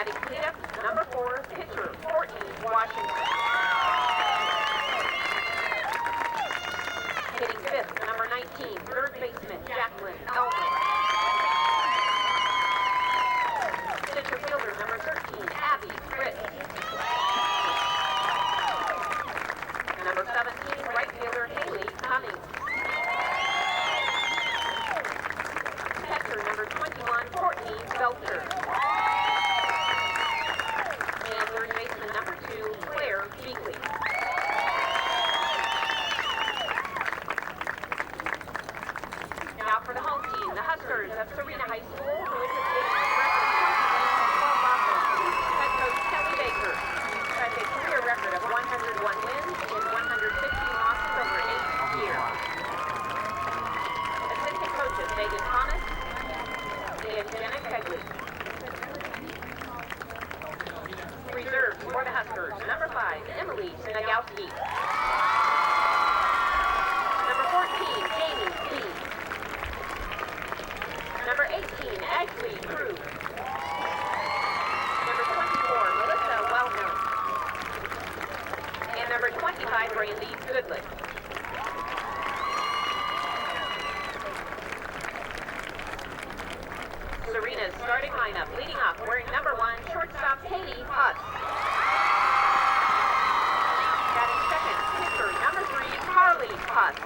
Batting cleanup, number 4, pitcher, Courtney Washington. Hitting fifth, number 19, third baseman, Jacqueline Elmer. Center fielder, number 13, Abby Britt. Number 17, right fielder, Haley Cummings. Catcher, number 21, Courtney Belcher. And third baseman, number 2, Claire Beakley. Now for the home team, the Huskers of Serena High School, who is hitting head coach Kelly Baker has a career record of 101 wins and 115 losses over 8 years. Assistant coaches Megan Thomas and Jenna Kegley. Reserves for the Huskers, number 5, Emily Sinagowski. Number 14, Jamie Lee. Number 18, Ashley Cruz. Number 24, Melissa Wellner. And number 25, Brandy Goodlett. Serena's starting lineup, leading off, wearing number 1, shortstop Katie Huss. Batting second, pitcher number 3, Carly Huss.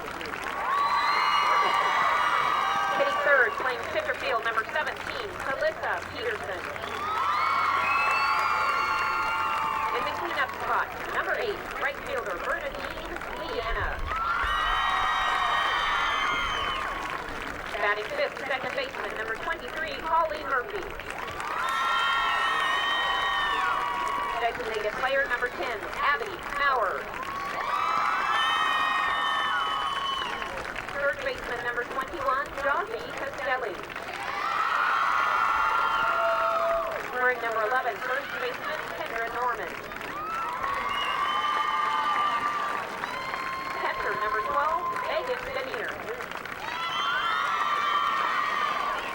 Hitting third, playing center field, number 17, Alyssa Peterson. In the cleanup spot, number 8, right fielder Bernadine Leanna. Batting fifth, second baseman, number 23, Holly Murphy. Designated player, number 10, Abby Maurer. Third baseman, number 21, Josie Castelli. Wearing number 11, first baseman, Kendra Norman. Catcher, number 12, Megan Denier.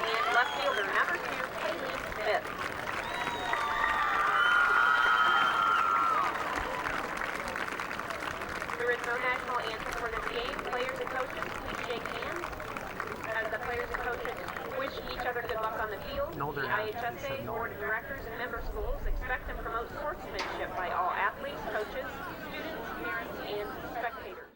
And left fielder, number 2, Kaylee Smith. There is no national anthem for this game. Players and coaches, please shake hands. As the players and coaches wish each other good luck on the field, the IHSA, board of directors, and member schools expect and promote sportsmanship by all athletes, coaches, students, parents, and spectators.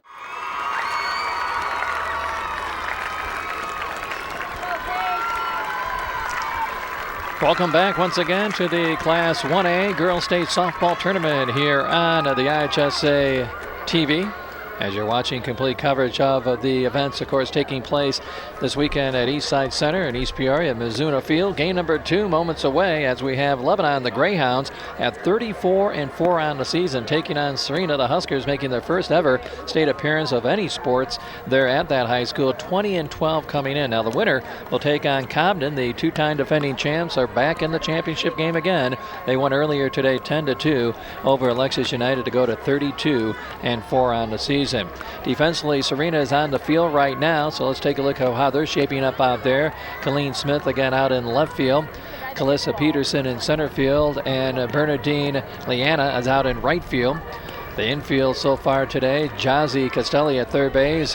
Welcome back once again to the Class 1A Girls State Softball Tournament here on the IHSA TV. As you're watching complete coverage of the events, of course, taking place this weekend at Eastside Center in East Peoria, Mizuno Field. Game number 2 moments away as we have Lebanon, the Greyhounds, at 34-4 on the season, taking on Serena, the Huskers, making their first ever state appearance of any sports there at that high school. 20-12 coming in. Now the winner will take on Cobden. The two-time defending champs are back in the championship game again. They won earlier today 10-2 over Alexis United to go to 32-4 on the season. Defensively, Serena is on the field right now, so let's take a look at how they're shaping up out there. Colleen Smith again out in left field. Calissa Peterson in center field, and Bernadine Leanna is out in right field. The infield so far today, Josie Castelli at third base,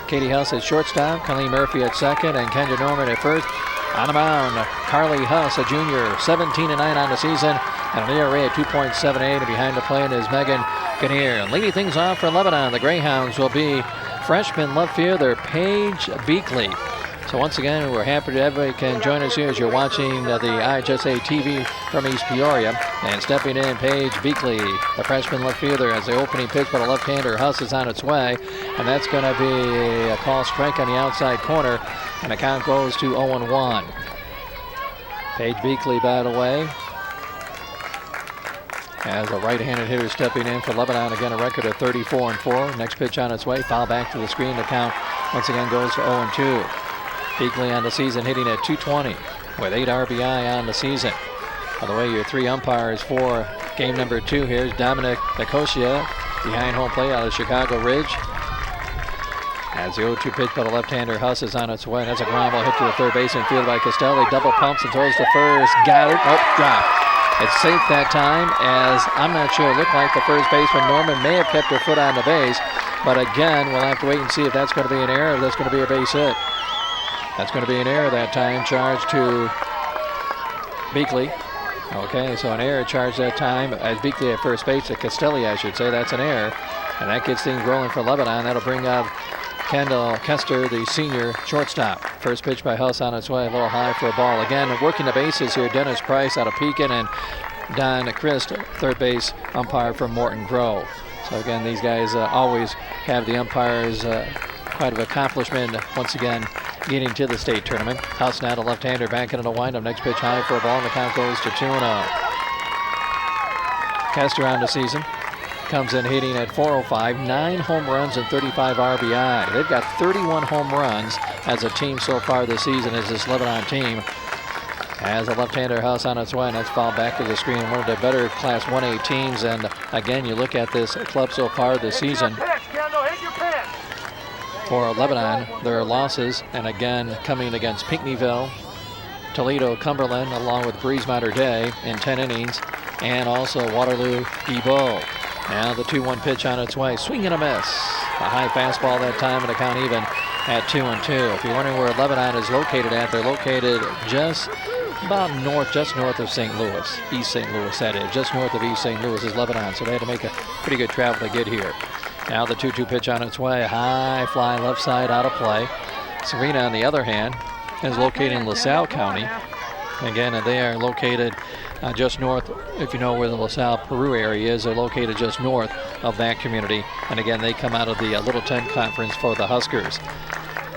Katie Huss at shortstop, Colleen Murphy at second, and Kendra Norman at first. On the mound, Carly Huss, a junior, 17-9 on the season, and an ERA at 2.78, and behind the plate is Megan Gannier. Leading things off for Lebanon, the Greyhounds will be freshman left fielder Paige Beakley. So once again, we're happy that everybody can join us here as you're watching the IHSA TV from East Peoria. And stepping in, Paige Beakley, the freshman left fielder, as the opening pitch by the left-hander Huss is on its way. And that's going to be a call strike on the outside corner. And the count goes to 0-1. Paige Beakley, by the way, as a right-handed hitter stepping in for Lebanon. Again, a record of 34-4. Next pitch on its way. Foul back to the screen. The count once again goes to 0-2. Beakley on the season hitting at .220 with 8 RBI on the season. By the way, your 3 umpires for game number 2 here is Dominic Nicosia behind home plate out of Chicago Ridge. As the 0-2 pitch by the left-hander Huss is on its way. That's a ground ball hit to the third base and fielded by Castelli. Double pumps and throws to first. Got it. Oh, dropped. It's safe that time, as I'm not sure. It looked like the first baseman, Norman, may have kept her foot on the base. But again, we'll have to wait and see if that's going to be an error or if that's going to be a base hit. That's going to be an error that time, charged to Beakley. Okay, so an error charged that time as Beakley at first base, at Castelli, I should say. That's an error. And that gets things rolling for Lebanon. That'll bring up Kendall Kester, the senior shortstop. First pitch by Huss on its way, a little high for a ball. Again, working the bases here, Dennis Price out of Pekin and Don Christ, third base umpire from Morton Grove. So again, these guys always have the umpires quite an accomplishment once again getting to the state tournament. Huss now the left-hander backing into windup. Next pitch high for a ball, and the count goes to 2-0. Kester on the season comes in hitting at .405, 9 home runs and 35 RBI. They've got 31 home runs as a team so far this season as this Lebanon team. As a left-hander, Huss on its way, and that's fouled back to the screen. One of the better Class 1A teams, and again, you look at this club so far this season. For Lebanon, their losses, and again, coming against Pinckneyville, Toledo, Cumberland, along with Breeze Mater Dei in 10 innings, and also Waterloo, Guibault. Now the 2-1 pitch on its way. Swing and a miss. A high fastball that time, and a count even at 2-2. If you're wondering where Lebanon is located at, they're located just about just north of St. Louis. East St. Louis, that is. Just north of East St. Louis is Lebanon, so they had to make a pretty good travel to get here. Now the 2-2 pitch on its way. High fly left side out of play. Serena, on the other hand, is located in LaSalle County. Again, they are located just north, if you know where the LaSalle, Peru area is, they're located just north of that community. And again, they come out of the Little 10 Conference for the Huskers.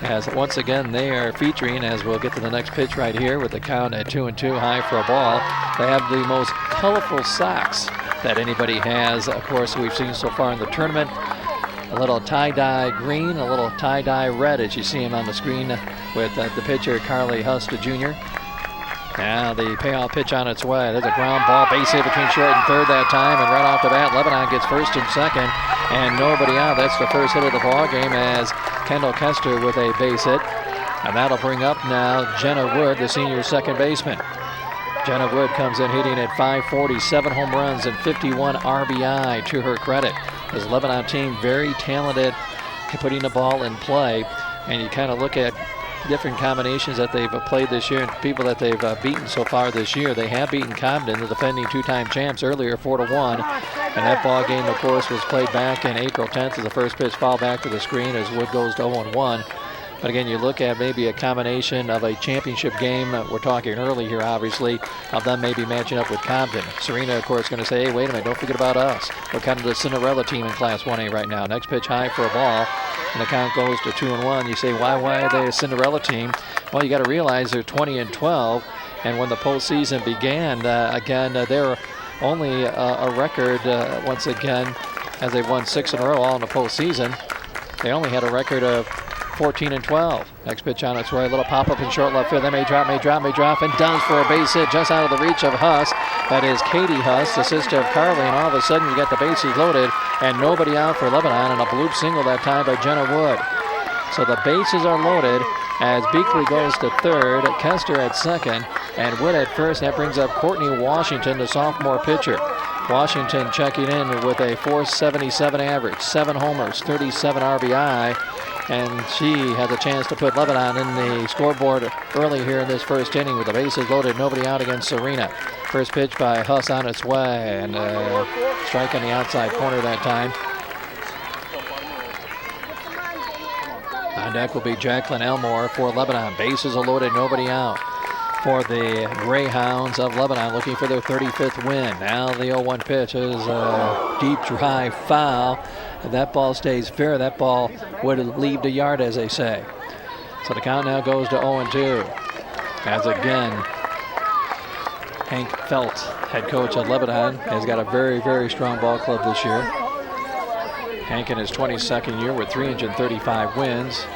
As once again, they are featuring, as we'll get to the next pitch right here with the count at 2-2, high for a ball. They have the most colorful socks that anybody has, of course, we've seen so far in the tournament. A little tie-dye green, a little tie-dye red, as you see him on the screen with the pitcher, Carly Husta Jr. Now the payoff pitch on its way. There's a ground ball, base hit between short and third that time, and right off the bat, Lebanon gets first and second, and nobody out. That's the first hit of the ball game as Kendall Kester with a base hit, and that'll bring up now Jenna Wood, the senior second baseman. Jenna Wood comes in hitting at .540, 7 home runs and 51 RBI to her credit. This Lebanon team very talented, putting the ball in play, and you kind of look at different combinations that they've played this year and people that they've beaten so far this year. They have beaten Cobden, the defending 2-time champs, earlier 4-1, and that ball game, of course, was played back in April 10th as the first pitch fouled back to the screen as Wood goes to 0-1. But again, you look at maybe a combination of a championship game. We're talking early here, obviously, of them maybe matching up with Cobden. Serena, of course, going to say, hey, wait a minute, don't forget about us. We're kind of the Cinderella team in Class 1A right now. Next pitch high for a ball, and the count goes to 2-1. You say, why are they a Cinderella team? Well, you got to realize they're 20-12, and when the postseason began, they're only a record, once again, as they've won 6 in a row all in the postseason. They only had a record of 14-12. Next pitch on its way, a little pop-up in short left field. They may drop, and does for a base hit just out of the reach of Huss. That is Katie Huss, the sister of Carly, and all of a sudden you got the bases loaded and nobody out for Lebanon, and a bloop single that time by Jenna Wood. So the bases are loaded as Beakley goes to third, Kester at second, and Wood at first. That brings up Courtney Washington, the sophomore pitcher. Washington checking in with a .477 average, 7 homers, 37 RBI, and she had the chance to put Lebanon in the scoreboard early here in this first inning with the bases loaded, nobody out against Serena. First pitch by Huss on its way, and strike on the outside corner that time. On deck will be Jacqueline Elmore for Lebanon. Bases are loaded, nobody out for the Greyhounds of Lebanon, looking for their 35th win. Now the 0-1 pitch is a deep drive foul. If that ball stays fair, that ball would leave the yard, as they say. So the count now goes to 0-2. As again, Hank Felt, head coach of Lebanon, has got a very, very strong ball club this year. Hank in his 22nd year with 335 wins.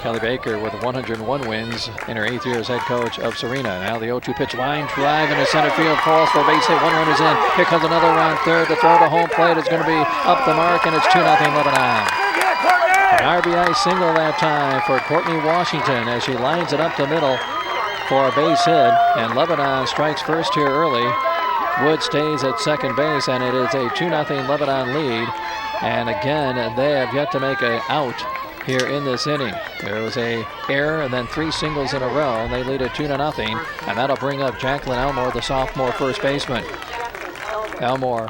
Kelly Baker with 101 wins in her 8th year as head coach of Serena. Now the 0-2 pitch, line drive into center field, falls for a base hit. 1 run is in. Here comes another run, third. The throw to home plate is going to be up the mark, and it's 2-0 Lebanon. An RBI single that time for Courtney Washington as she lines it up the middle for a base hit, and Lebanon strikes first here early. Wood stays at second base, and it is a 2-0 Lebanon lead. And again, they have yet to make an out here in this inning. There was a error and then 3 singles in a row, and they lead it 2-0. And that'll bring up Jacqueline Elmore, the sophomore first baseman. Elmore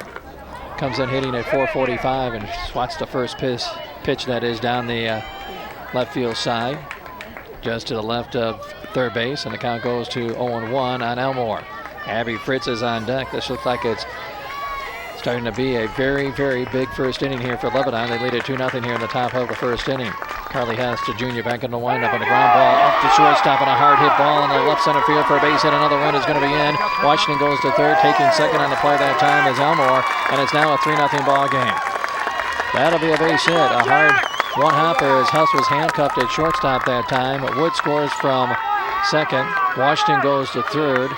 comes in hitting at 445 and swats the first pitch that is down the left field side, just to the left of third base, and the count goes to 0-1 on Elmore. Abby Fritz is on deck. This looks like it's starting to be a very, very big first inning here for Lebanon. They lead it 2-0 here in the top of the first inning. Carly Hasta Jr. back in the windup on the ground ball off the shortstop, and a hard hit ball in the left center field for a base hit. Another run is going to be in. Washington goes to third, taking second on the play that time is Elmore, and it's now a 3-0 ball game. That'll be a base hit. A hard one-hopper as Huss was handcuffed at shortstop that time. Wood scores from second. Washington goes to third,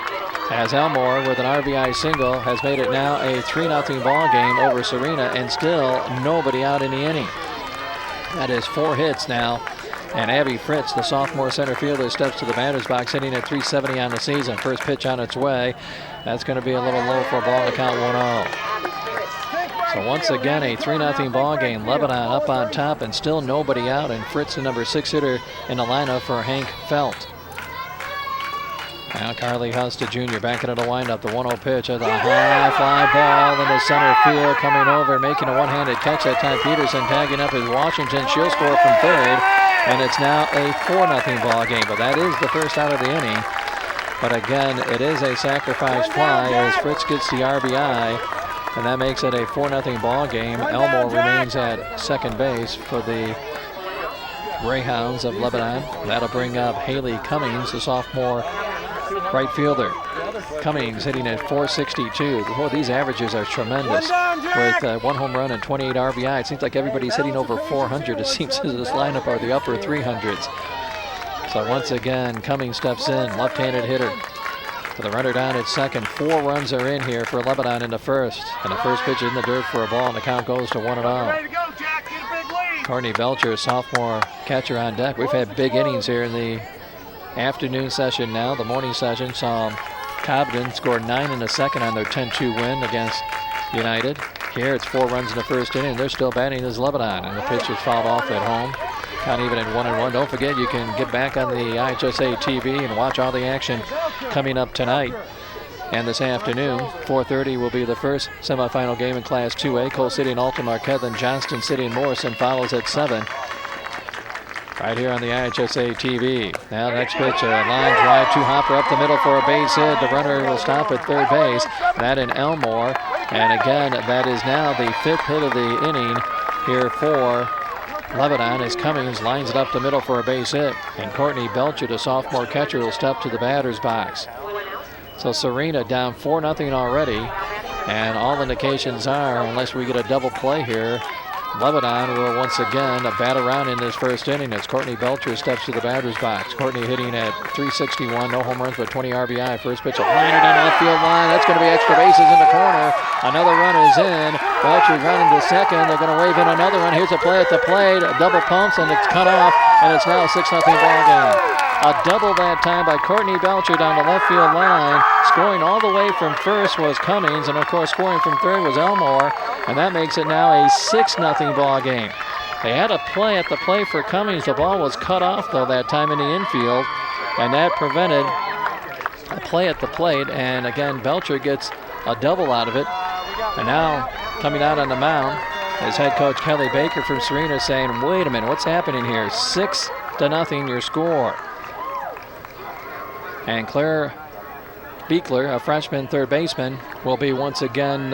as Elmore with an RBI single has made it now a 3-0 ball game over Serena, and still nobody out in the inning. That is 4 hits now, and Abby Fritz, the sophomore center fielder, steps to the batter's box, hitting at 370 on the season. First pitch on its way. That's going to be a little low for a ball to count 1-0. So once again, a 3-0 ball game. Lebanon up on top, and still nobody out, and Fritz, the number 6 hitter in the lineup for Hank Felt. Now Carly Husta Jr. back into the windup. The 1-0 pitch as a high fly ball into center field, coming over, making a one-handed catch that time. Peterson tagging up as Washington. She'll score from third, and it's now a 4-0 ball game. But that is the first out of the inning. But again, it is a sacrifice fly as Fritz gets the RBI, and that makes it a 4-0 ball game. Elmore remains at second base for the Greyhounds of Lebanon. That'll bring up Haley Cummings, the sophomore right fielder. Cummings hitting at 462. Boy, these averages are tremendous. With 1 home run and 28 RBI. It seems like everybody's hitting over 400. It seems as this lineup are the upper 300s. So once again, Cummings steps in, left-handed hitter. To the runner down at second. 4 runs are in here for Lebanon in the first. And the first pitch in the dirt for a ball, and the count goes to 1-0. Courtney Belcher, sophomore catcher on deck. We've had big innings here in the afternoon session now. The morning session saw Cobden score 9 in the second on their 10-2 win against United. Here it's 4 runs in the first inning. They're still batting as Lebanon, and the pitch is fouled off at home. Count even at 1-1. Don't forget, you can get back on the IHSA TV and watch all the action coming up tonight and this afternoon. 4:30 will be the first semifinal game in Class 2A. Cole City and Alta Marquette, then Johnston City and Morrison follows at 7. Right here on the IHSA TV. Now the next pitch, a line drive to Hopper up the middle for a base hit. The runner will stop at third base. That in Elmore. And again, that is now the 5th hit of the inning here for Lebanon as Cummings lines it up the middle for a base hit. And Courtney Belcher, the sophomore catcher, will step to the batter's box. So Serena down 4-0 already. And all indications are, unless we get a double play here, Lebanon will once again bat around in this first inning as Courtney Belcher steps to the batter's box. Courtney hitting at 361, no home runs but 20 RBI. First pitch, a liner down the left field line. That's going to be extra bases in the corner. Another run is in. Belcher running to second. They're going to wave in another run. Here's a play at the plate. A double pumps, and it's cut off, and it's now a 6-0 ball game. A double that time by Courtney Belcher down the left field line. Scoring all the way from first was Cummings, and of course scoring from third was Elmore, and that makes it now a 6-0 ball game. They had a play at the plate for Cummings. The ball was cut off though that time in the infield, and that prevented a play at the plate. And again, Belcher gets a double out of it. And now coming out on the mound is head coach Kelly Baker from Serena saying, "Wait a minute, what's happening here? 6-0 your score." And Claire Beekler, a freshman third baseman, will be once again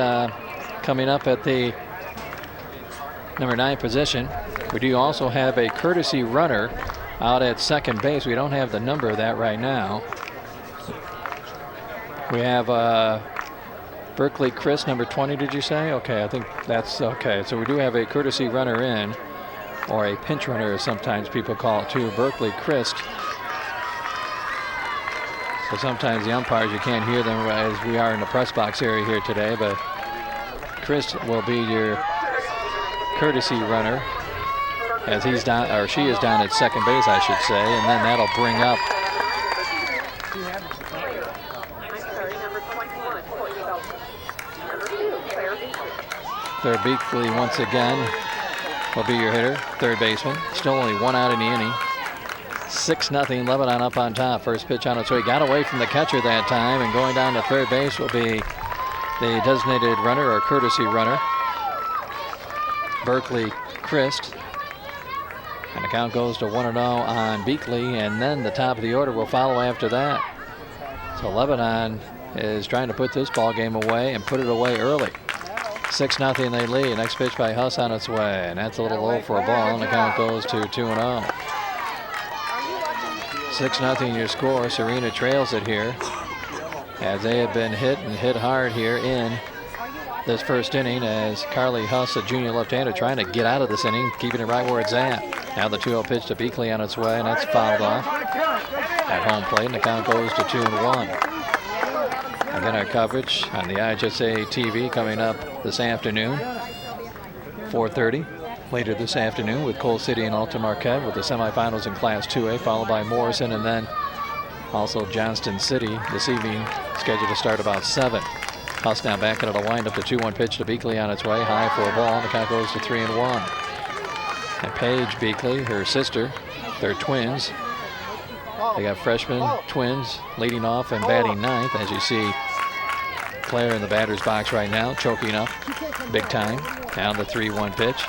coming up at the number 9 position. We do also have a courtesy runner out at second base. We don't have the number of that right now. We have Berkeley Chris, number 20, did you say? Okay, I think that's okay. So we do have a courtesy runner in, or a pinch runner as sometimes people call it too, Berkeley Chris. So sometimes the umpires, you can't hear them as we are in the press box area here today, but Chris will be your courtesy runner as he's down, or she is down at second base, I should say, and then that'll bring up Claire Beakley once again will be your hitter, third baseman. Still only 1 out in the inning. 6-0 Lebanon up on top. First pitch on its way. Got away from the catcher that time, and going down to third base will be the designated runner or courtesy runner, Berkeley Christ. And the count goes to 1-0 on Beakley, and then the top of the order will follow after that. So Lebanon is trying to put this ball game away and put it away early. 6-0 they lead. Next pitch by Huss on its way, and that's a little low for a ball, and the count goes to 2-0. 6-0 your score. Serena trails it here, as they have been hit and hit hard here in this first inning, as Carly Huss, a junior left-hander, trying to get out of this inning, keeping it right where it's at. Now the 2-0 pitch to Beakley on its way, and that's fouled off at home plate, and the count goes to 2-1. Again, our coverage on the IHSA TV coming up this afternoon, 4:30. Later this afternoon with Coal City and Alta Marquette with the semifinals in Class 2A, followed by Morrison, and then also Johnston City this evening, scheduled to start about 7. Huss now back into the windup. The 2-1 pitch to Beakley on its way, high for a ball, and the count goes to 3-1. And Paige Beakley, her sister, they're twins. They got freshman twins leading off and batting ninth, as you see Claire in the batter's box right now, choking up big time. Now the 3-1 pitch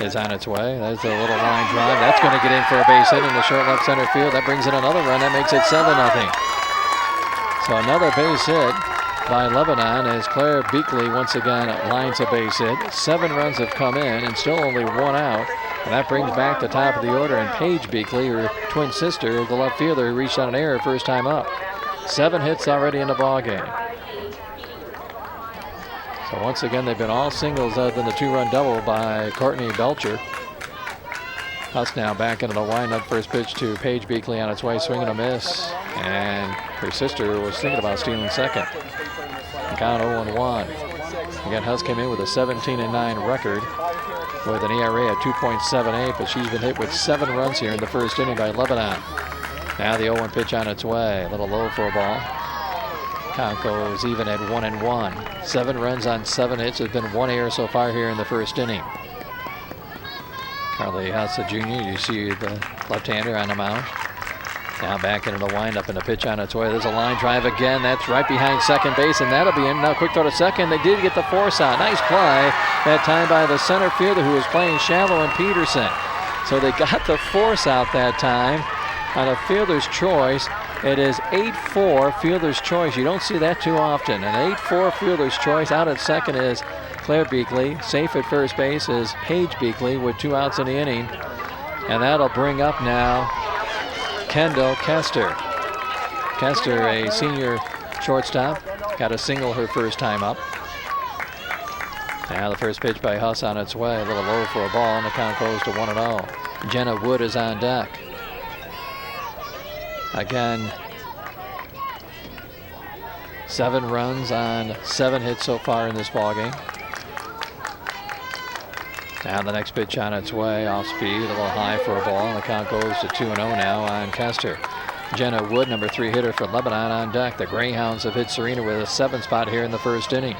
is on its way. There's a little line drive. That's going to get in for a base hit in the short left center field. That brings in another run. That makes it 7-0. So another base hit by Lebanon, as Claire Beakley once again lines a base hit. 7 runs have come in and still only 1 out. And that brings back the top of the order, and Paige Beakley, her twin sister, the left fielder, who reached on an error first time up. 7 hits already in the ball game. So once again, they've been all singles other than the 2-run double by Courtney Belcher. Huss now back into the windup. First pitch to Paige Beakley on its way, swing and a miss. And her sister was thinking about stealing second. Count 0-1. Again, Huss came in with a 17-9 record with an ERA at 2.78, but she's been hit with 7 runs here in the first inning by Lebanon. Now the 0-1 pitch on its way, a little low for a ball. Count goes even at 1-1. 7 runs on 7 hits. There's been 1 error so far here in the first inning. Carly Huss, a junior, you see the left-hander on the mound. Now back into the windup, and a pitch on its way. There's a line drive again. That's right behind second base, and that'll be in. Now quick throw to second. They did get the force out. Nice play that time by the center fielder, who was playing shallow, and Peterson. So they got the force out that time on a fielder's choice. It is 8-4 fielder's choice. You don't see that too often. An 8-4 fielder's choice. Out at second is Claire Beakley. Safe at first base is Paige Beakley with 2 outs in the inning. And that'll bring up now Kendall Kester. Kester, a senior shortstop, got a single her first time up. Now the first pitch by Huss on its way, a little low for a ball, and the count goes to 1-0. Jenna Wood is on deck. Again, 7 runs on 7 hits so far in this ballgame. Now the next pitch on its way, off speed, a little high for a ball, and the count goes to 2-0 now on Kester. Jenna Wood, number 3 hitter for Lebanon, on deck. The Greyhounds have hit Serena with a 7 spot here in the first inning.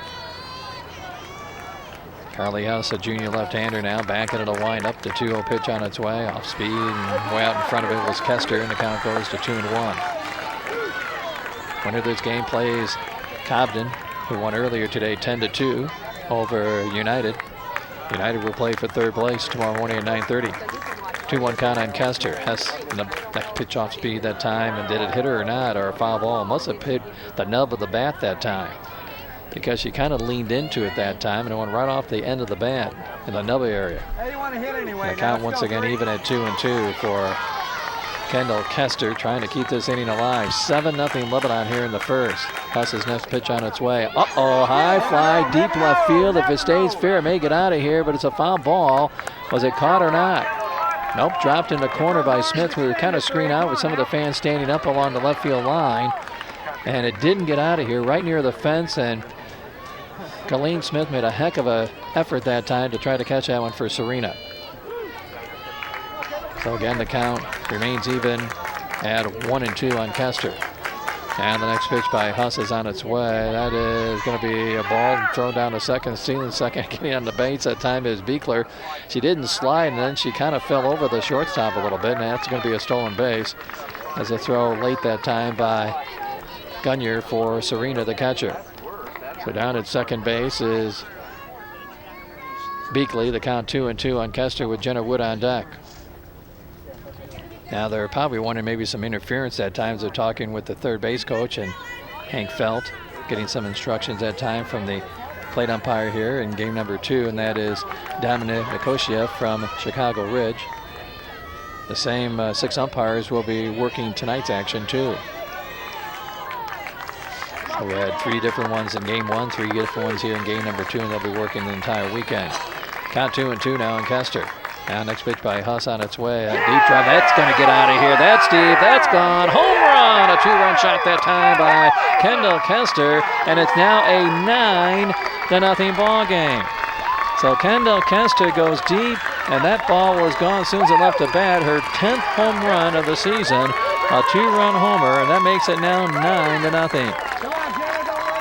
Carly Huss, a junior left-hander, now back into the windup. The 2-0 pitch on its way, off speed, and way out in front of it was Kester, and the count goes to 2-1. Winner of this game plays Cobden, who won earlier today 10-2 over United. United will play for third place tomorrow morning at 9:30. 2-1 count on Kester. Hess, that pitch off speed that time, and did it hit her or not, or a foul ball? Must have hit the nub of the bat that time, because she kind of leaned into it that time, and it went right off the end of the bat in the nub area. Hey, you want to hit anyway? The count once again even at 2-2 for Kendall Kester, trying to keep this inning alive. 7-0 Lebanon here in the first. Huss's next pitch on its way. Uh-oh, high fly, deep left field. If it stays fair, it may get out of here, but it's a foul ball. Was it caught or not? Nope, dropped in the corner by Smith. We were kind of screened out with some of the fans standing up along the left field line, and it didn't get out of here, right near the fence, and Colleen Smith made a heck of an effort that time to try to catch that one for Serena. So again, the count remains even at 1-2 on Kester. And the next pitch by Huss is on its way. That is going to be a ball thrown down to second. Stealing second, getting on the base that time is Beekler. She didn't slide, and then she kind of fell over the shortstop a little bit, and that's going to be a stolen base. As a throw late that time by Gunyer for Serena, the catcher. So down at second base is Beakley. The count 2-2 on Kester with Jenna Wood on deck. Now they're probably wondering maybe some interference at times. They're talking with the third base coach and Hank Felt, getting some instructions at time from the plate umpire here in game number 2, and that is Dominic Nikoshev from Chicago Ridge. The same 6 umpires will be working tonight's action too. So we had 3 different ones in game 1, 3 different ones here in game number 2, and they'll be working the entire weekend. Count 2-2 now in Kester. Now next pitch by Huss on its way. A deep drive. That's going to get out of here. That's deep. That's gone. Home run. A 2-run shot that time by Kendall Kester. And it's now a 9-0 ball game. So Kendall Kester goes deep, and that ball was gone as soon as it left the bat. Her 10th home run of the season. A 2-run homer, and that makes it now 9-0.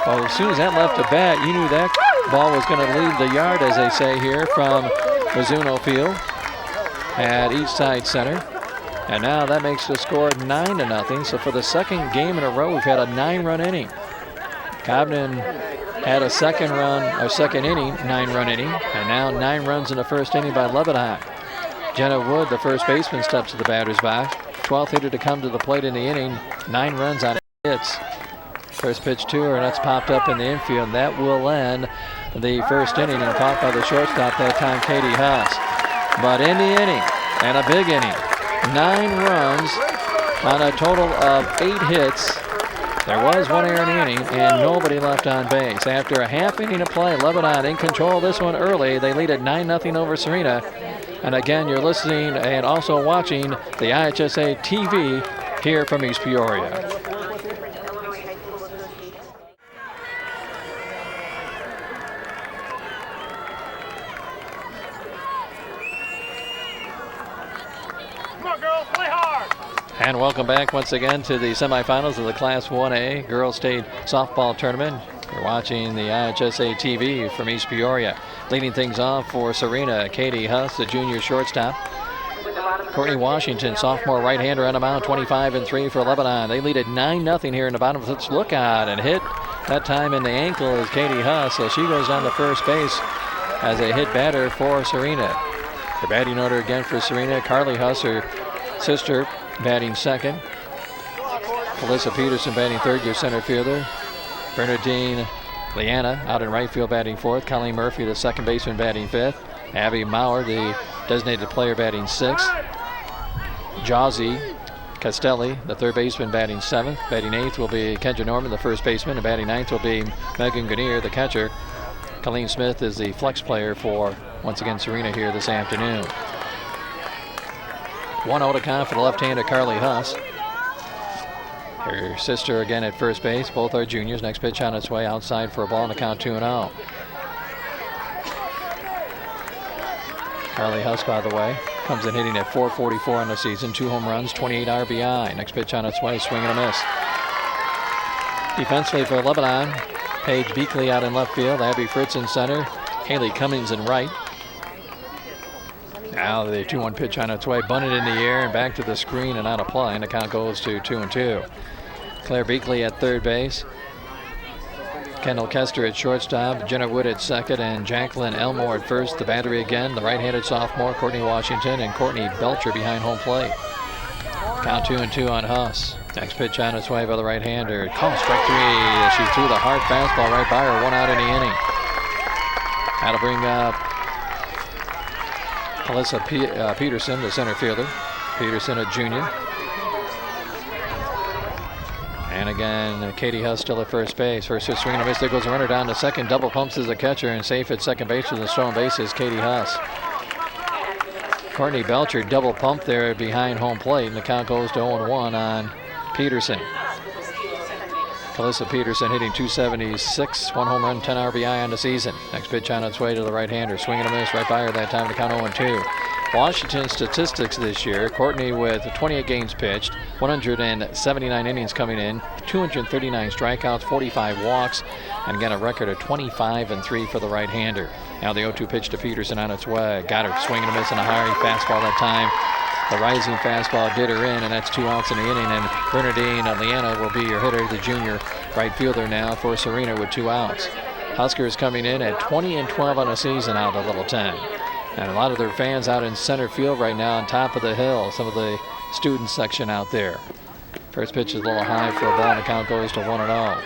Well, as soon as that left the bat, you knew that ball was going to leave the yard, as they say here, from Mizuno Field at East Side Center. And now that makes the score 9-0. So for the second game in a row, we've had a 9-run inning. Cobden had a second inning, 9-run inning, and now 9 runs in the first inning by Lebanon. Jenna Wood, the first baseman, steps to the batter's box. 12th hitter to come to the plate in the inning, 9 runs on 8 hits. First pitch to her, and that's popped up in the infield, and that will end the first inning, and caught by the shortstop that time, Katie Huss. But in the inning, and a big inning, 9 runs on a total of 8 hits. There was 1 error in the inning, and nobody left on base. After a half inning of play, Lebanon in control of this one early. They lead at 9-0 over Serena. And again, you're listening and also watching the IHSA TV here from East Peoria. And welcome back once again to the semifinals of the Class 1A Girls State Softball Tournament. You're watching the IHSA TV from East Peoria. Leading things off for Serena, Katie Huss, the junior shortstop. Courtney Washington, sophomore right-hander on the mound, 25-3 for Lebanon. They lead at 9-0 here in the bottom. Let's look out, and hit that time in the ankle is Katie Huss, so she goes down to first base as a hit batter for Serena. The batting order again for Serena, Carly Huss, her sister, batting second. Alyssa Peterson batting third, your center fielder. Bernadine Leanna out in right field batting fourth. Colleen Murphy, the second baseman, batting fifth. Abby Maurer, the designated player, batting sixth. Jawsey Castelli, the third baseman, batting seventh. Batting eighth will be Kendra Norman, the first baseman, and batting ninth will be Megan Grenier, the catcher. Colleen Smith is the flex player for, once again, Serena here this afternoon. 1-0 to count for the left-hander Carly Huss. Her sister again at first base. Both are juniors. Next pitch on its way outside for a ball and a count 2-0. Carly Huss, by the way, comes in hitting at .444 on the season. 2 home runs, 28 RBI. Next pitch on its way, swing and a miss. Defensively for Lebanon, Paige Beakley out in left field. Abby Fritz in center. Haley Cummings in right. Now the 2-1 pitch on its way, bunted in the air and back to the screen and out of play, and the count goes to 2-2. Claire Beakley at third base. Kendall Kester at shortstop, Jenna Wood at second, and Jacqueline Elmore at first. The battery again, the right-handed sophomore, Courtney Washington, and Courtney Belcher behind home plate. Count 2-2 on Huss. Next pitch on its way by the right-hander. Call strike 3. She threw the hard fastball right by her, 1 out in the inning. That'll bring up Alyssa Peterson, the center fielder. Peterson, a junior. And again, Katie Huss still at first base. First hit, swing and a miss. There goes a runner down to second. Double pumps as a catcher, and safe at second base with the stolen bases, Katie Huss. Courtney Belcher double pump there behind home plate, and the count goes to 0-1 on Peterson. Alyssa Peterson hitting .276, 1 home run, 10 RBI on the season. Next pitch on its way to the right-hander. Swing and a miss right by her that time to count 0-2. Washington statistics this year. Courtney with 28 games pitched, 179 innings coming in, 239 strikeouts, 45 walks, and again a record of 25-3 for the right-hander. Now the 0-2 pitch to Peterson on its way. Got her swinging and missing a high fastball that time. The rising fastball did her in, and that's 2 outs in the inning. And Bernadine Leanna will be your hitter, the junior right fielder now for Serena with 2 outs. Huskers coming in at 20-12 on the season out of Littleton. And a lot of their fans out in center field right now on top of the hill. Some of the student section out there. First pitch is a little high for a ball, and the count goes to 1-0.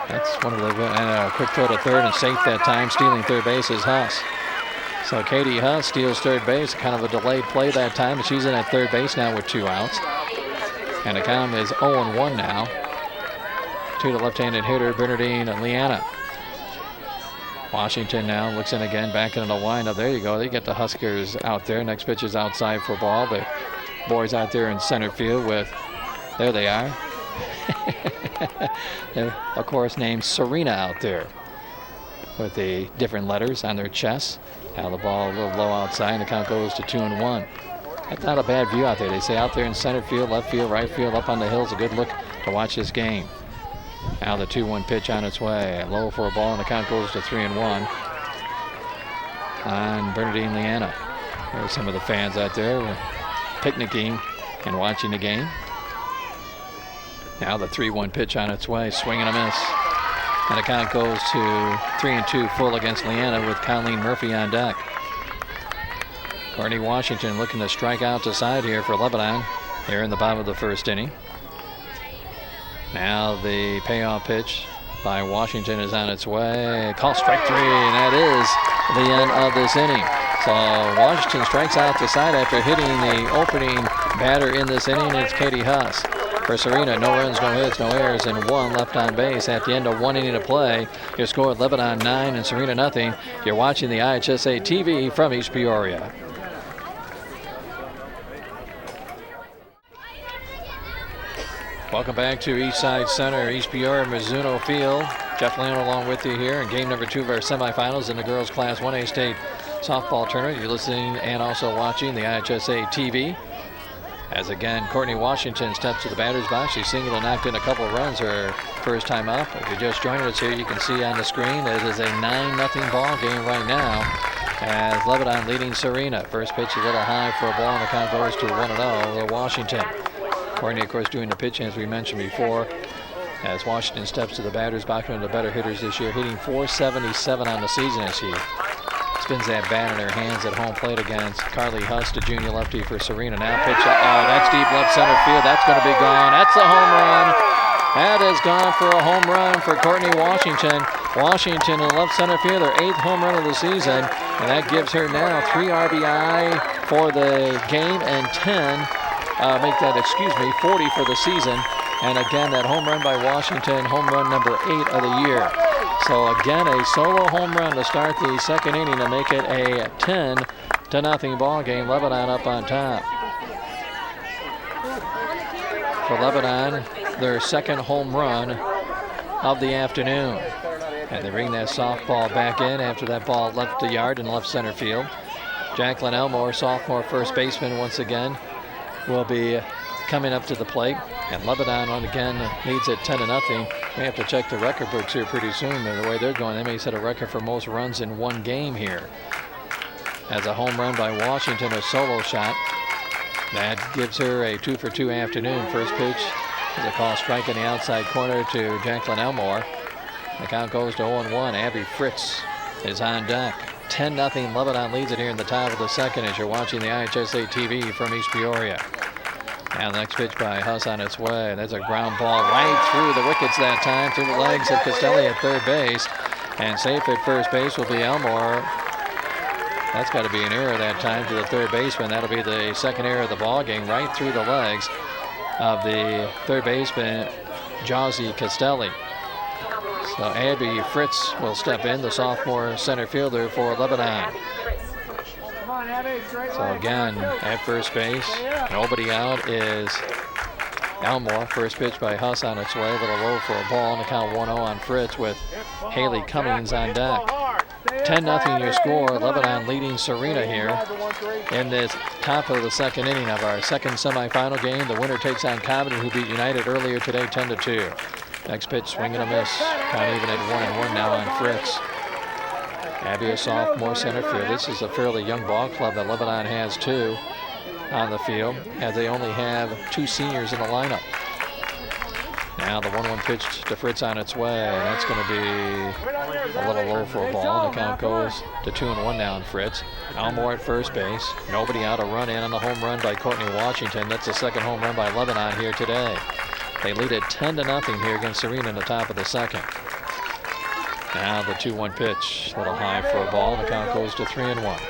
That's one of the, and a quick throw to third and safe that time. Stealing third base is Huss. So Katie Huss steals third base, kind of a delayed play that time, but she's in at third base now with 2 outs. And the count is 0-1 now to the left-handed hitter, Bernadine Leanna. Washington now looks in again, back into the windup. There you go. They get the Huskers out there. Next pitch is outside for ball. The boys out there in center field with, there they are. They're, of course, named Serena out there with the different letters on their chests. Now the ball a little low outside, and the count goes to 2-1. That's not a bad view out there. They say out there in center field, left field, right field, up on the hills, a good look to watch this game. Now the 2-1 pitch on its way. Low for a ball, and the count goes to 3-1 on Bernadine Leanna. There's some of the fans out there picnicking and watching the game. Now the 3-1 pitch on its way. Swing and a miss. And the count goes to 3-2 full against Leanna with Colleen Murphy on deck. Courtney Washington looking to strike out to side here for Lebanon here in the bottom of the first inning. Now the payoff pitch by Washington is on its way. Call strike 3, and that is the end of this inning. So Washington strikes out to side after hitting the opening batter in this inning. It's Katie Huss. For Serena, no runs, no hits, no errors, and 1 left on base at the end of 1 inning of play. Your score, Lebanon 9 and Serena nothing. You're watching the IHSA TV from East Peoria. Welcome back to Eastside Center, East Peoria, Mizuno Field. Jeff Leon along with you here in game number 2 of our semifinals in the girls Class 1A state softball tournament. You're listening and also watching the IHSA TV. As again, Courtney Washington steps to the batter's box. She singled and knocked in a couple of runs her first time up. If you're just joining us here, you can see on the screen it is a 9-0 ball game right now as Lebanon leading Serena. First pitch a little high for a ball, and the count goes to 1-0 to Washington. Courtney, of course, doing the pitching as we mentioned before. As Washington steps to the batter's box, one of the better hitters this year, hitting .477 on the season as she spins that bat in her hands at home plate against Carly Huss, the junior lefty for Serena. Now pitch, that's deep left center field. That's going to be gone. That's a home run. That is gone for a home run for Courtney Washington. Washington in left center field, their 8th home run of the season, and that gives her now 3 RBI for the game and 40 for the season. And again, that home run by Washington, home run number 8 of the year. So again, a solo home run to start the second inning to make it a 10-0 ball game. Lebanon up on top. For Lebanon, their second home run of the afternoon. And they bring that softball back in after that ball left the yard in left center field. Jacqueline Elmore, sophomore first baseman, once again will be coming up to the plate. And Lebanon, again, leads at 10-0. We have to check the record books here pretty soon. And the way they're going, they may set a record for most runs in one game here. As a home run by Washington, a solo shot. That gives her a 2-for-2 afternoon. First pitch is a call strike in the outside corner to Jacqueline Elmore. The count goes to 0-1. Abby Fritz is on deck. 10-0 Lebanon leads it here in the top of the second as you're watching the IHSA TV from East Peoria. Now the next pitch by Huss on its way. That's a ground ball right through the wickets that time, through the legs of Castelli at third base. And safe at first base will be Elmore. That's got to be an error that time to the third baseman. That'll be the second error of the ball game, right through the legs of the third baseman, Jazzy Castelli. So Abby Fritz will step in, the sophomore center fielder for Lebanon. So again, at first base, nobody out is Elmore. First pitch by Huss on its way, a little low for a ball, and the count 1-0 on Fritz with Haley Cummings on deck. 10-0 your score. Lebanon leading Serena here in this top of the second inning of our second semifinal game. The winner takes on Cobden, who beat United earlier today 10-2. Next pitch, swing and a miss. Count even at 1-1 now on Fritz. Abby, a sophomore center field. This is a fairly young ball club that Lebanon has too on the field, as they only have 2 seniors in the lineup. Now the 1-1 pitch to Fritz on its way. That's going to be a little low for a ball. And the count goes to 2-1 now on Fritz. Elmore at first base. Nobody out, a run in on the home run by Courtney Washington. That's the second home run by Lebanon here today. They lead it 10-0 here against Serena in the top of the second. Now the 2-1 pitch, a little high for a ball. The count goes to 3-1.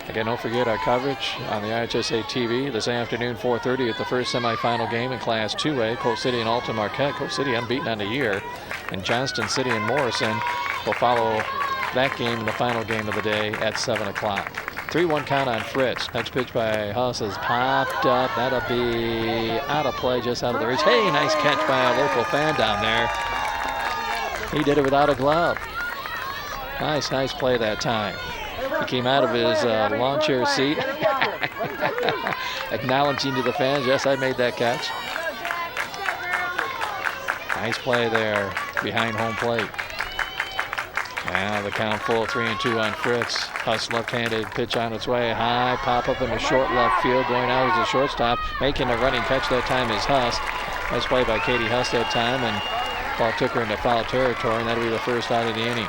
Again, don't forget our coverage on the IHSA TV this afternoon, 4:30 at the first semifinal game in Class 2A. Coal City and Alta Marquette. Coal City unbeaten on the year. And Johnston City and Morrison will follow that game in the final game of the day at 7 o'clock. 3-1 count on Fritz. Next pitch by Huss is popped up. That'll be out of play, just out of the reach. Hey, nice catch by a local fan down there. He did it without a glove. Nice play that time. He came out of his lawn chair seat, acknowledging to the fans, yes, I made that catch. Nice play there behind home plate. Now the count full, 3-2 on Fritz. Huss left-handed pitch on its way. High pop up in the short left field. Going out as a shortstop. Making a running catch that time is Huss. Nice play by Katie Huss that time, and ball took her into foul territory, and that'll be the first out of the inning.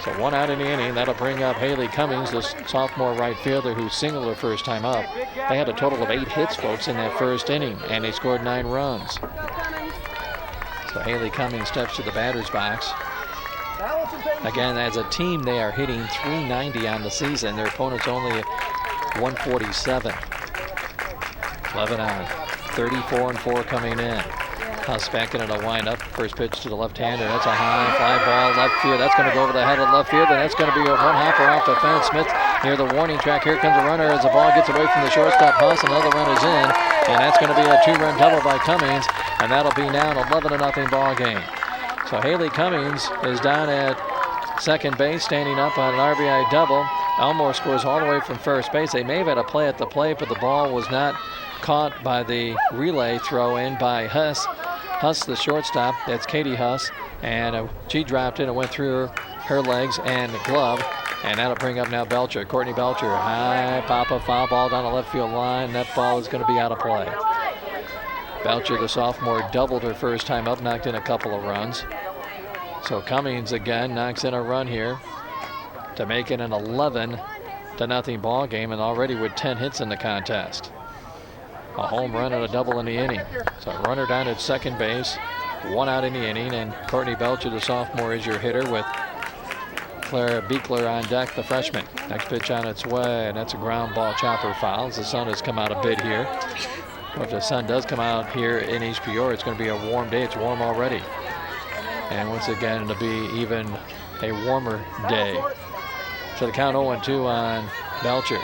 So 1 out in the inning. That'll bring up Haley Cummings, the sophomore right fielder who singled her first time up. They had a total of 8 hits, folks, in that first inning, and they scored 9 runs. So Haley Cummings steps to the batter's box. Again, as a team, they are hitting .390 on the season. Their opponent's only at .147. Lebanon, 34-4 coming in. Huss back into the windup. First pitch to the left-hander. That's a high fly ball left field. That's going to go over the head of left field, and that's going to be a one-hopper off the fence. Smith near the warning track. Here comes a runner as the ball gets away from the shortstop. Huss, another run is in, and that's going to be a 2-run double by Cummings, and that'll be now an 11-0 ball game. So Haley Cummings is down at second base, standing up on an RBI double. Elmore scores all the way from first base. They may have had a play at the plate, but the ball was not caught by the relay throw in by Huss. Huss, the shortstop, that's Katie Huss, and she dropped it and went through her legs and glove, and that'll bring up now Belcher, Courtney Belcher. High pop-up foul ball down the left field line, and that ball is going to be out of play. Belcher, the sophomore, doubled her first time up, knocked in a couple of runs. So Cummings again knocks in a run here to make it an 11-0 ball game, and already with 10 hits in the contest. A home run and a double in the inning. So runner down at second base, 1 out in the inning, and Courtney Belcher, the sophomore, is your hitter with Claire Beekler on deck, the freshman. Next pitch on its way, and that's a ground ball chopper foul. The sun has come out a bit here. If the sun does come out here in East Peoria, it's going to be a warm day. It's warm already. And once again, it'll be even a warmer day. So the count 0-2 on Belcher.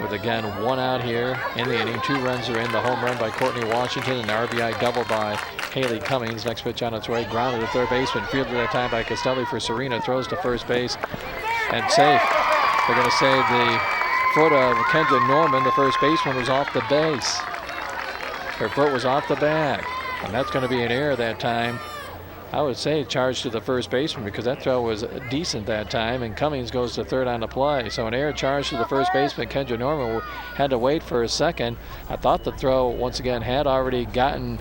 With again 1 out here in the inning. 2 runs are in. The home run by Courtney Washington and the RBI double by Haley Cummings. Next pitch on its way. Grounded to third baseman. Fielded that time by Castelli for Serena. Throws to first base and safe. They're going to say the foot of Kendra Norman, the first baseman, was off the base. Her foot was off the bag. And that's going to be an error that time. I would say charged to the first baseman because that throw was decent that time, and Cummings goes to third on the play. So an error charged to the first baseman. Kendra Norman had to wait for a second. I thought the throw, once again, had already gotten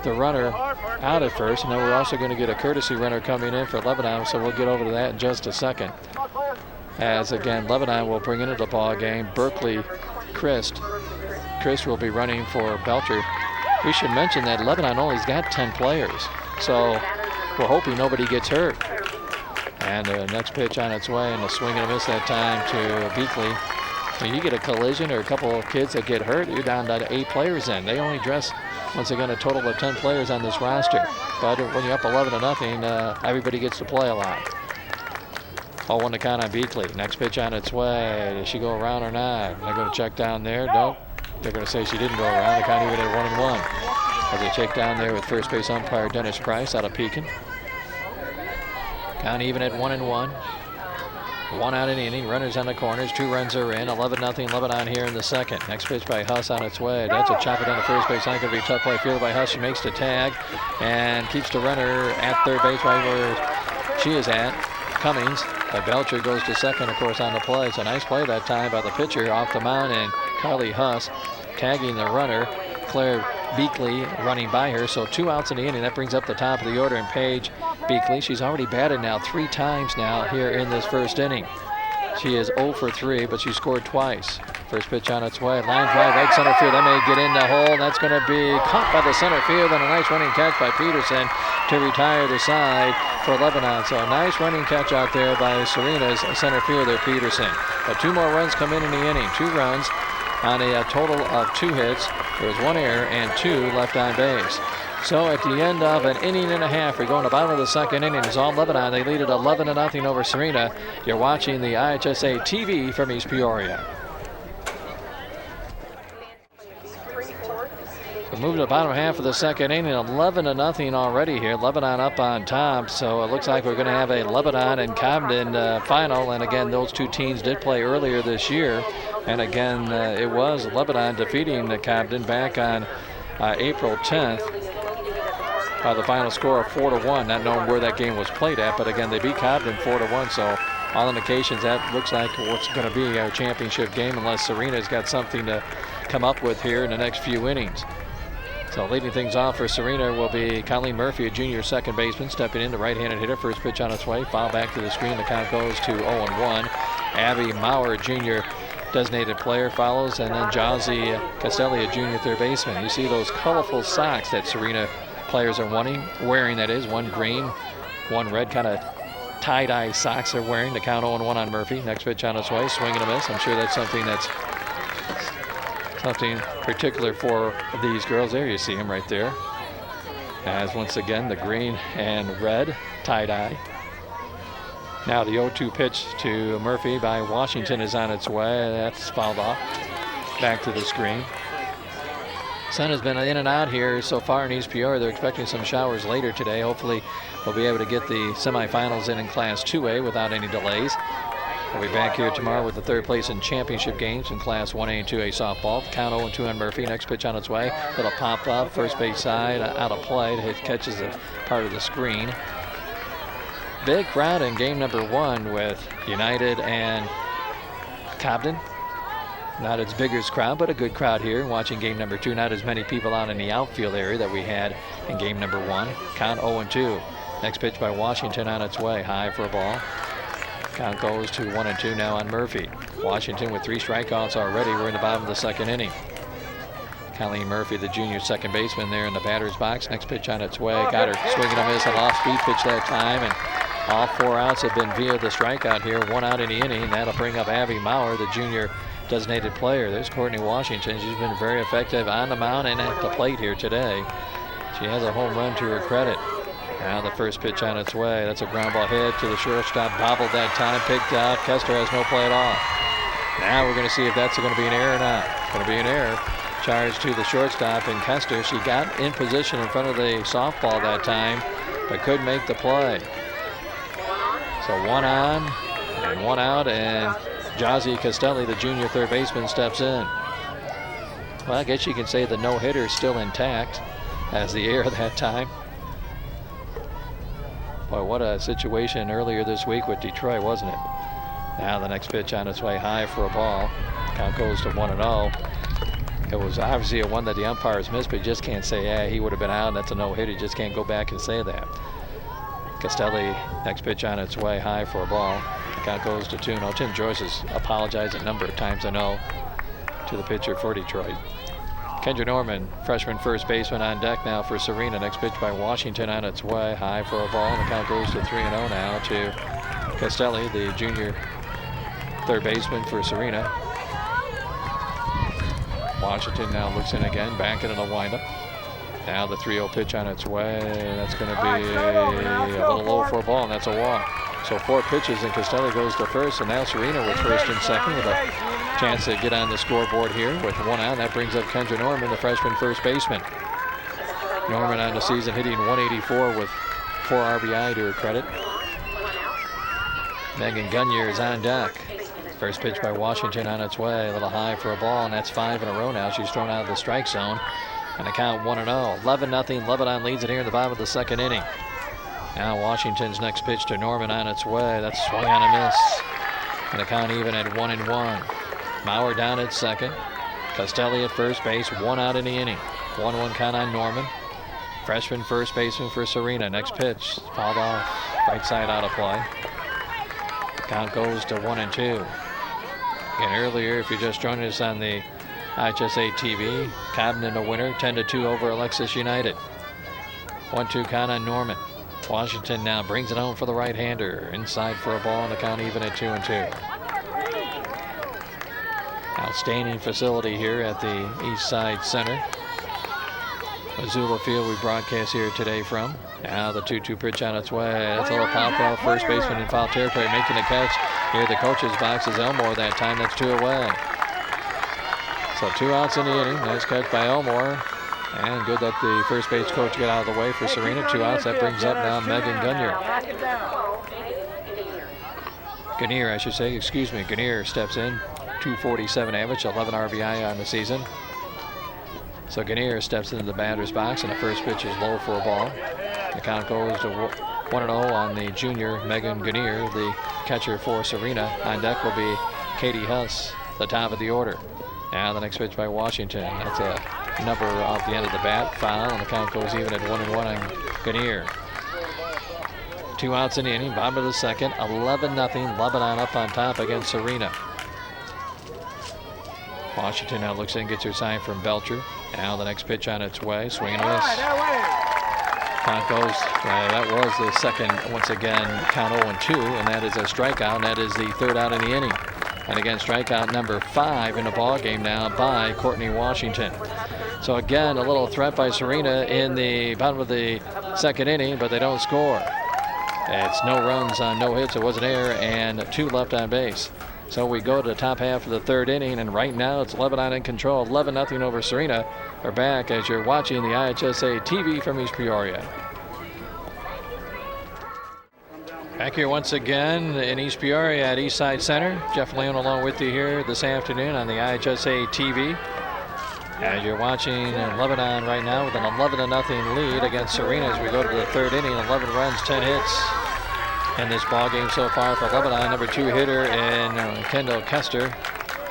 the runner out at first, and then we're also going to get a courtesy runner coming in for Lebanon, so we'll get over to that in just a second. As, again, Lebanon will bring into the ball game Berkeley Christ. Christ will be running for Belcher. We should mention that Lebanon only's got 10 players. So we're hoping nobody gets hurt. And the next pitch on its way, and a swing and a miss that time to Beakley. When you get a collision or a couple of kids that get hurt, you're down to 8 players in. They only dress, once again, a total of 10 players on this roster. But when you're up 11-0, everybody gets to play a lot. 0-1 to count on Beakley. Next pitch on its way. Does she go around or not? They're going to check down there. Nope. They're going to say she didn't go around. The count even at 1-1. As they check down there with first base umpire Dennis Price out of Pekin. Count even at 1-1. 1 out in the inning. Runners on the corners. 2 runs are in. 11-0 Lebanon here in the second. Next pitch by Huss on its way. That's a chop it down the first base line. Going to be a tough play. Fielded by Huss. She makes the tag and keeps the runner at third base right where she is at. Cummings. But Belcher goes to second, of course, on the play. It's a nice play that time by the pitcher off the mound, and Carly Huss tagging the runner. Claire Beakley running by her, so 2 outs in the inning. That brings up the top of the order, and Paige Beakley, she's already batted now 3 times now here in this first inning. She is 0 for 3, but she scored twice. First pitch on its way. Line drive right center field. That may get in the hole. That's going to be caught by the center field, and a nice running catch by Peterson to retire the side for Lebanon. So a nice running catch out there by Serena's center fielder, Peterson. But 2 more runs come in the inning. 2 runs on a total of 2 hits. There was 1 error and 2 left on base. So at the end of an inning and a half, we're going to the bottom of the second inning. It's all Lebanon. They lead it 11-0 over Serena. You're watching the IHSA TV from East Peoria. We move to the bottom half of the second inning, 11-0 already here. Lebanon up on top, so it looks like we're going to have a Lebanon and Cobden final. And again, those 2 teams did play earlier this year. And again, it was Lebanon defeating Cobden back on April 10th by the final score of 4-1. Not knowing where that game was played at, but again, they beat Cobden 4-1. So all indications that looks like what's going to be our championship game, unless Serena's got something to come up with here in the next few innings. So leading things off for Serena will be Colleen Murphy, a junior second baseman, stepping in, the right-handed hitter. First pitch on its way. Foul back to the screen. The count goes to 0-1. Abby Maurer, junior designated player, follows, and then Jazzy Castelli, a junior third baseman. You see those colorful socks that Serena players are wearing, that is, 1 green, 1 red, kind of tie-dye socks they're wearing. The count 0-1 on Murphy. Next pitch on its way. Swing and a miss. I'm sure that's something particular for these girls. There you see them right there. As once again the green and red tie-dye. Now the 0-2 pitch to Murphy by Washington is on its way. That's fouled off. Back to the screen. Sun has been in and out here so far in East Peoria. They're expecting some showers later today. Hopefully we'll be able to get the semifinals in Class 2A without any delays. We'll be back here tomorrow with the third place in championship games in Class 1A and 2A softball. Count 0-2 on Murphy. Next pitch on its way. Little pop up, first base side, out of play. It catches a part of the screen. Big crowd in game number 1 with United and Cobden. Not its biggest crowd, but a good crowd here watching game number 2. Not as many people out in the outfield area that we had in game number 1. Count 0-2. Next pitch by Washington on its way. High for a ball. Count goes to 1-2 now on Murphy. Washington with 3 strikeouts already. We're in the bottom of the second inning. Colleen Murphy, the junior second baseman, there in the batter's box. Next pitch on its way. Got her swinging a miss, an off-speed pitch that time, and all 4 outs have been via the strikeout here. 1 out in the inning. That'll bring up Abby Maurer, the junior designated player. There's Courtney Washington. She's been very effective on the mound and at the plate here today. She has a home run to her credit. Now the first pitch on its way. That's a ground ball hit to the shortstop. Bobbled that time, picked out. Kester has no play at all. Now we're going to see if that's going to be an error or not. It's going to be an error. Charge to the shortstop, and Kester, she got in position in front of the softball that time, but couldn't make the play. So 1 on and 1 out, and Jazzy Castelli, the junior third baseman, steps in. Well, I guess you can say the no-hitter is still intact as the error that time. Boy, what a situation earlier this week with Detroit, wasn't it? Now the next pitch on its way, high for a ball. Count goes to 1-0. It was obviously a one that the umpires missed, but you just can't say, yeah, he would have been out, and that's a no-hitter. You just can't go back and say that. Castelli, next pitch on its way, high for a ball. Count goes to 2-0. Tim Joyce has apologized a number of times, I know, to the pitcher for Detroit. Kendra Norman, freshman first baseman, on deck now for Serena. Next pitch by Washington on its way, high for a ball. And the count goes to 3-0 now to Castelli, the junior third baseman for Serena. Washington now looks in again, back into the windup. Now the 3-0 pitch on its way. That's going to be a little low for a ball, and that's a walk. So 4 pitches, and Castelli goes to first, and now Serena with first and second with a chance to get on the scoreboard here with 1 out. That brings up Kendra Norman, the freshman first baseman. Norman on the season hitting .184 with 4 RBI to her credit. Megan Gunyer is on deck. First pitch by Washington on its way. A little high for a ball, and that's 5 in a row now. She's thrown out of the strike zone. And the count 1-0. 11-0. Lebanon leads it here in the bottom of the second inning. Now Washington's next pitch to Norman on its way. That's swung on a miss. And the count even at 1-1. Maurer down at second. Costelli at first base. 1 out in the inning. 1-1 count on Norman. Freshman first baseman for Serena. Next pitch. Fouled off. Right side out of play. Count goes to 1-2. Again, earlier, if you're just joining us on the IHSA TV, Cobden a winner, 10-2 over Alexis United. 1-2 count on Norman. Washington now brings it home for the right-hander. Inside for a ball, and the count even at 2-2. Outstanding facility here at the East Side Center. Missoula Field we broadcast here today from. Now the 2-2 pitch on its way. That's a little pop off. First baseman in foul territory making a catch. Here the coach's box is Elmore that time. That's 2 away. So 2 outs in the inning. Nice catch by Elmore. And good that the first base coach got out of the way for Serena. 2 outs. That brings up now Megan Gunyer. Gunyer, I should say. Excuse me. Gunyer steps in. 247 average. 11 RBI on the season. So Gunyer steps into the batter's box, and the first pitch is low for a ball. The count goes to 1-0 on the junior Megan Gunyer. The catcher for Serena. On deck will be Katie Huss, the top of the order. Now the next pitch by Washington. That's a number off the end of the bat. Foul, and the count goes even at 1-1 on Gunyer. 2 outs in the inning. Bottom of the second. 11-0. Lebanon up on top against Serena. Washington now looks in, gets her sign from Belcher. Now the next pitch on its way. Swing and a miss. Count goes. That was the second, once again, count 0-2, and that is a strikeout, and that is the 3rd out in the inning. And again, strikeout number 5 in the ball game now by Courtney Washington. So again, a little threat by Serena in the bottom of the second inning, but they don't score. It's no runs on no hits. It was an error and 2 left on base. So we go to the top half of the 3rd inning, and right now it's Lebanon in control, 11-0 over Serena. We're back as you're watching the IHSA TV from East Peoria. Back here once again in East Peoria at East Side Center. Jeff Leon along with you here this afternoon on the IHSA TV. As you're watching Lebanon right now with an 11-0 lead against Serena as we go to the 3rd inning. 11 runs, 10 hits. In this ball game so far for Lebanon, number 2 hitter in Kendall Kester,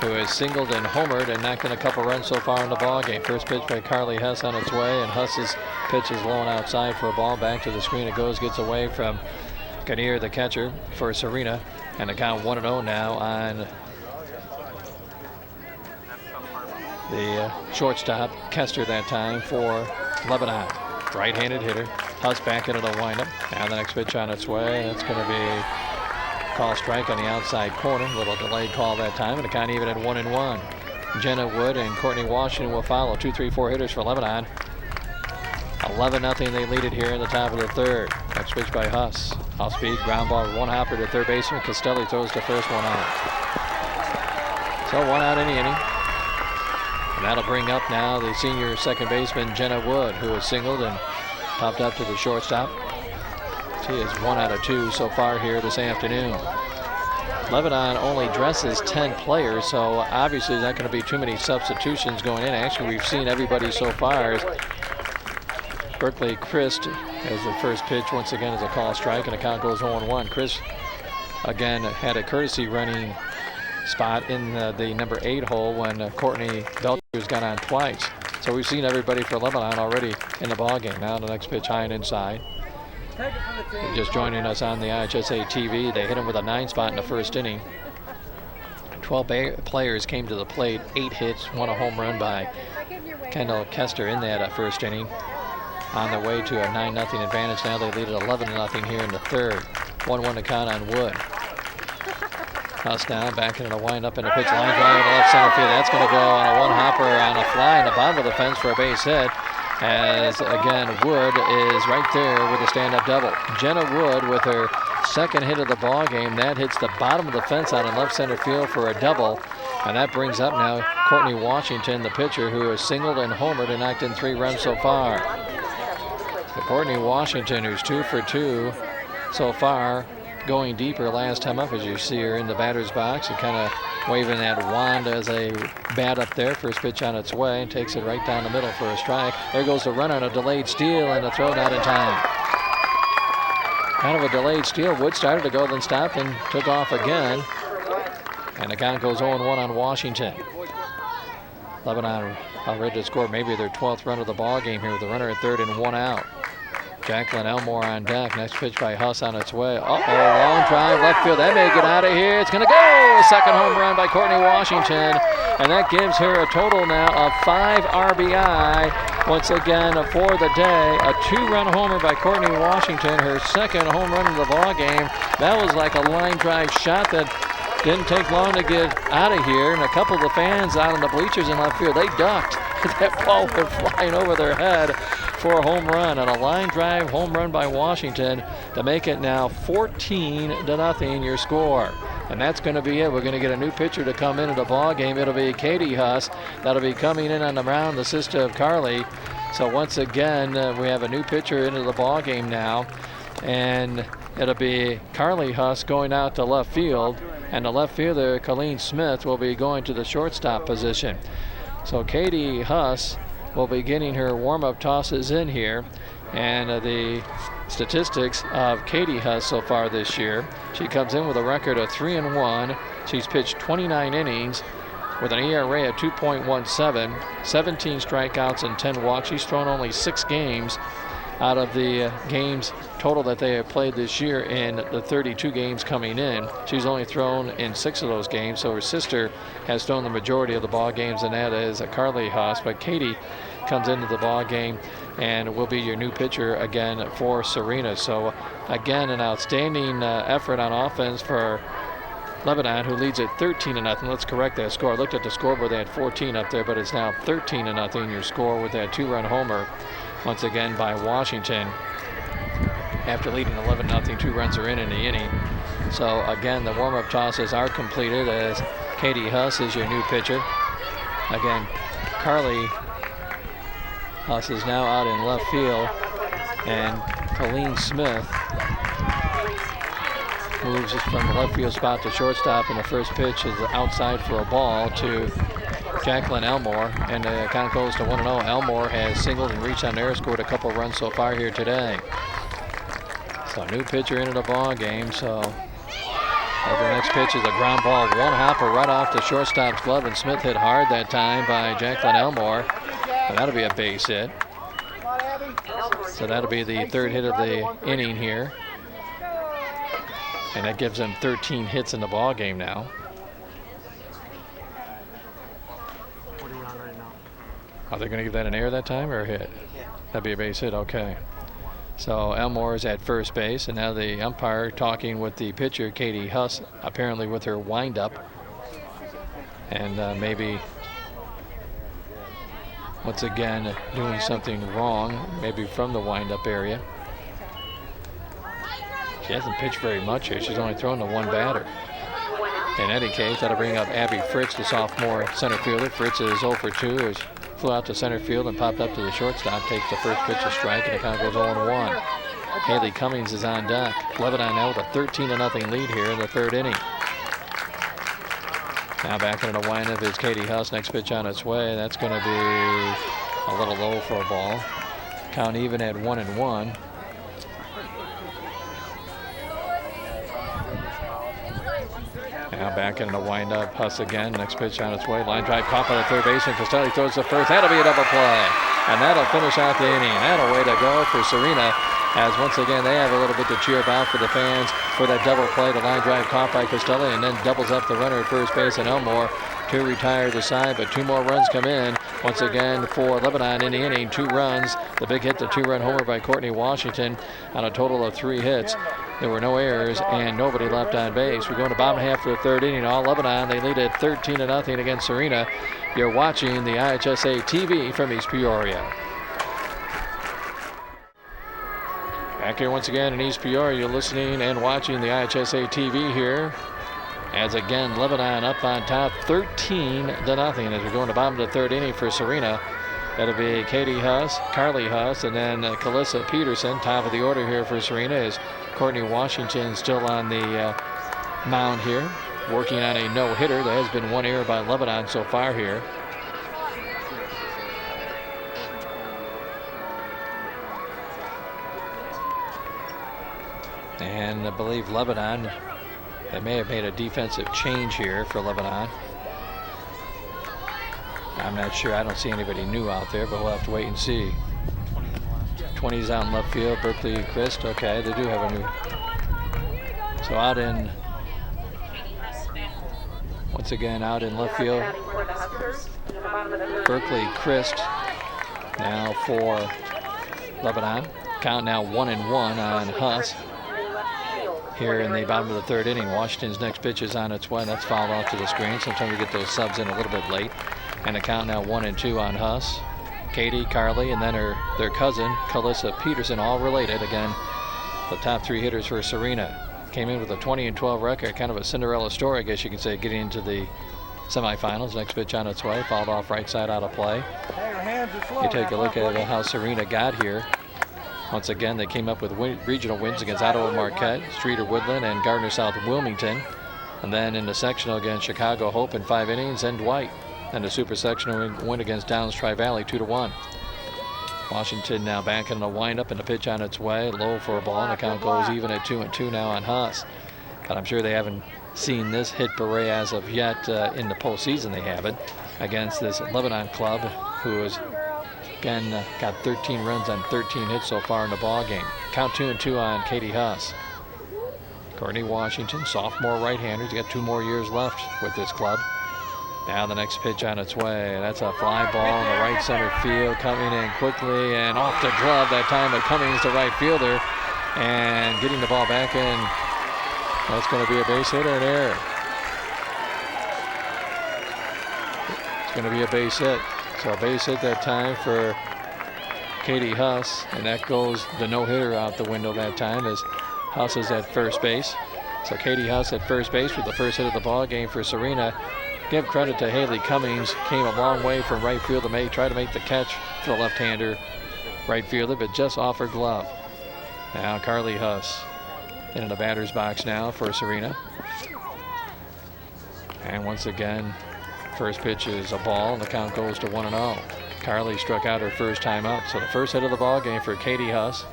who has singled and homered and knocked in a couple runs so far in the ball game. First pitch by Carly Hess on its way, and Huss's pitch is low and outside for a ball. Back to the screen it goes, gets away from Gunyer, the catcher for Serena, and the count 1-0 now on the shortstop Kester that time for Lebanon. Right-handed hitter. Huss back into the windup. Now the next pitch on its way. That's going to be call strike on the outside corner. A little delayed call that time, and the count even at 1-1. Jenna Wood and Courtney Washington will follow. 2, 3, 4 hitters for Lebanon. 11-0 they lead it here in the top of the 3rd. Next pitch by Huss. Off-speed ground ball, 1 hopper to third baseman. Costelli throws the first one out. So 1 out in the inning. And that'll bring up now the senior second baseman, Jenna Wood, who has singled and popped up to the shortstop. She is 1 out of 2 so far here this afternoon. Lebanon only dresses 10 players, so obviously there's not going to be too many substitutions going in. Actually, we've seen everybody so far. Berkeley Christ as the first pitch once again is a call strike, and the count goes 0-1. Christ again had a courtesy running spot in the number 8 hole when Courtney Belcher's got on twice. So we've seen everybody for Lebanon already in the ball game. Now the next pitch high and inside. Just joining us on the IHSA TV, they hit him with a 9 spot in the 1st inning. 12 players came to the plate, 8 hits, 1 a home run by Kendall Kester in that 1st inning. On their way to a 9-0 advantage. Now they lead at 11-0 here in the 3rd. 1-1 to count on Wood. Huss now back into the windup and a pitch line drive to left center field. That's going to go on a 1-hopper on a fly in the bottom of the fence for a base hit. As again, Wood is right there with a stand-up double. Jenna Wood with her 2nd hit of the ball game. That hits the bottom of the fence out in left center field for a double. And that brings up now Courtney Washington, the pitcher, who has singled and homered and knocked in 3 runs so far. So Courtney Washington, who's 2 for 2 so far going deeper last time up, as you see her in the batter's box and kind of waving that wand as a bat up there. First pitch on its way and takes it right down the middle for a strike. There goes the runner on a delayed steal and a throw not in time. Kind of a delayed steal. Wood started to go, then stopped and took off again. And the count goes 0-1 on Washington. Lebanon already to score maybe their 12th run of the ball game here with the runner at third and 1 out. Jacqueline Elmore on deck. Next pitch by Huss on its way. Long drive left field. That may get out of here. It's going to go. Second home run by Courtney Washington. And that gives her a total now of 5 RBI. Once again for the day. A 2-run homer by Courtney Washington. Her second home run of the ball game. That was like a line drive shot that didn't take long to get out of here. And a couple of the fans out on the bleachers in left field, they ducked. That ball went flying over their head for a home run, and a line drive home run by Washington to make it now 14-0 your score. And that's going to be it. We're going to get a new pitcher to come into the ball game. It'll be Katie Huss. That'll be coming in on the mound, the sister of Carly. So once again, we have a new pitcher into the ball game now, and it'll be Carly Huss going out to left field, and the left fielder, Colleen Smith, will be going to the shortstop position. So Katie Huss will be getting her warm-up tosses in here. And the statistics of Katie Huss so far this year, she comes in with a record of 3-1. She's pitched 29 innings with an ERA of 2.17, 17 strikeouts and 10 walks. She's thrown only 6 games out of the games total that they have played this year in the 32 games coming in. She's only thrown in 6 of those games, so her sister has thrown the majority of the ball games, and that is Carly Huss. But Katie comes into the ball game and will be your new pitcher again for Serena. So again, an outstanding effort on offense for Lebanon, who leads at 13-0. Let's correct that score. I looked at the scoreboard, they had 14 up there, but it's now 13-0 your score with that 2-run homer once again by Washington after leading 11-0. 2 runs are in the inning. So again, the warm-up tosses are completed as Katie Huss is your new pitcher. Again, Carly Huss is now out in left field, and Colleen Smith moves from the left field spot to shortstop, and the first pitch is outside for a ball to Jacqueline Elmore, and the count goes to 1-0. Elmore has singled and reached on there, scored a couple runs so far here today. So new pitcher into the ball game. So the next pitch is a ground ball, one hopper right off the shortstop's glove, and Smith hit hard that time by Jacqueline Elmore. And that'll be a base hit. So that'll be the third hit of the inning here. And that gives them 13 hits in the ball game now. What are you on right now? Are they going to give that an error that time or a hit? That'd be a base hit, okay. So Elmore is at first base, and now the umpire talking with the pitcher, Katie Huss, apparently with her windup. And maybe once again doing something wrong, maybe from the windup area. She hasn't pitched very much here. She's only thrown to one batter. In any case, that'll bring up Abby Fritz, the sophomore center fielder. Fritz is 0 for 2 as flew out to center field and popped up to the shortstop, takes the first pitch a strike, and the count goes 0-1. Haley Cummings is on deck. Lebanon now with a 13-0 lead here in the third inning. Now back into the windup is Katie Huss. Next pitch on its way. That's going to be a little low for a ball. Count even at 1-1. Now back into the windup. Huss again. Next pitch on its way. Line drive caught by the third baseman. Costelli throws the first. That'll be a double play. And that'll finish out the inning. And a way to go for Serena, as once again they have a little bit to cheer about for the fans for that double play. The line drive caught by Costelli, and then doubles up the runner at first base, and Elmore to retire the side. But 2 more runs come in once again for Lebanon in the inning. 2 runs. The big hit, the 2-run homer by Courtney Washington on a total of 3 hits. There were no errors and nobody left on base. We go to bottom half of the third inning. All Lebanon, they lead at 13-0 against Serena. You're watching the IHSA TV from East Peoria. Back here once again in East Peoria, you're listening and watching the IHSA TV here. As again, Lebanon up on top, 13-0 as we go into bottom of the third inning for Serena. That'll be Katie Huss, Carly Huss, and then Calissa Peterson. Top of the order here for Serena is Courtney Washington still on the mound here, working on a no-hitter. There has been one error by Lebanon so far here. And I believe Lebanon, they may have made a defensive change here for Lebanon. I'm not sure. I don't see anybody new out there, but we'll have to wait and see. 20's out in left field. Berkeley Christ. Okay, they do have a new. So out in, once again, out in left field, Berkeley Christ now for Lebanon. Count now 1-1 on Huss. Here in the bottom of the third inning, Washington's next pitch is on its way. That's fouled off to the screen. Sometimes we get those subs in a little bit late. And the count now 1-2 on Huss. Katie, Carly, and then their cousin, Calissa Peterson, all related. Again, the top three hitters for Serena. Came in with a 20-12 record, kind of a Cinderella story, I guess you could say, getting into the semifinals. Next pitch on its way, fouled off right side out of play. You take a look at how Serena got here. Once again, they came up with regional wins against Ottawa Marquette, Streeter Woodland, and Gardner South Wilmington. And then in the sectional against Chicago Hope in 5 innings, and Dwight. And the super sectional win against Downs Tri-Valley 2-1. Washington now back in the windup and the pitch on its way. Low for a ball, and the count goes even at 2-2 now on Huss. But I'm sure they haven't seen this hit parade as of yet in the postseason. They haven't, against this Lebanon club, who has again got 13 runs on 13 hits so far in the ball game. Count 2-2 on Katie Huss. Courtney Washington, sophomore right-hander. He's got 2 more years left with this club. Now the next pitch on its way. That's a fly ball in the right center field, coming in quickly and off the glove that time of Cummings, the right fielder, and getting the ball back in. That's going to be a base hit or an error. It's going to be a base hit. So a base hit that time for Katie Huss, and that goes the no-hitter out the window that time as Huss is at first base. So Katie Huss at first base with the first hit of the ball game for Serena. Give credit to Haley Cummings, came a long way from right field to try to make the catch for the left-hander right fielder, but just off her glove. Now Carly Huss in the batter's box now for Serena. And once again, first pitch is a ball, and the count goes to 1-0. Carly struck out her first time up, so the first hit of the ball game for Katie Huss.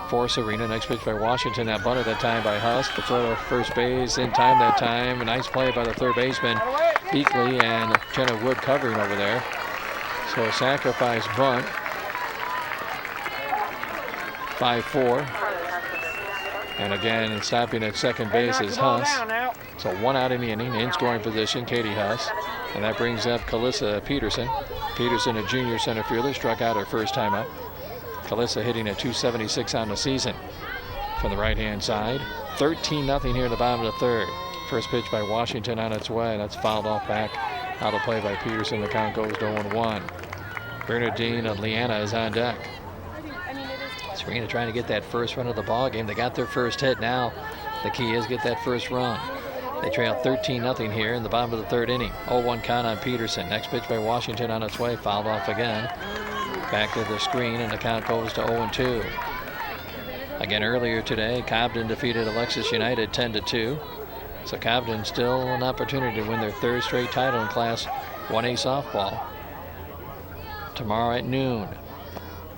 For Serena, next pitch by Washington, that bunted that time by Huss. The throw to first base in time that time. A nice play by the third baseman, Beakley, and Jenna Wood covering over there. So a sacrifice bunt. 5-4. And again, stopping at second base is Huss. So 1 out in the inning, in scoring position, Katie Huss. And that brings up Calissa Peterson. Peterson, a junior center fielder, struck out her first time up. Calissa hitting at .276 on the season from the right-hand side. 13-0 here in the bottom of the third. First pitch by Washington on its way. That's fouled off back out of play by Peterson. The count goes to 0-1. Bernadine and Leanna is on deck. Serena trying to get that first run of the ball game. They got their first hit. Now the key is get that first run. They trail 13-0 here in the bottom of the third inning. 0-1 count on Peterson. Next pitch by Washington on its way. Fouled off again. Back to the screen, and the count goes to 0-2. Again, earlier today, Cobden defeated Alexis United 10-2. So Cobden still an opportunity to win their third straight title in Class 1A softball. Tomorrow at noon.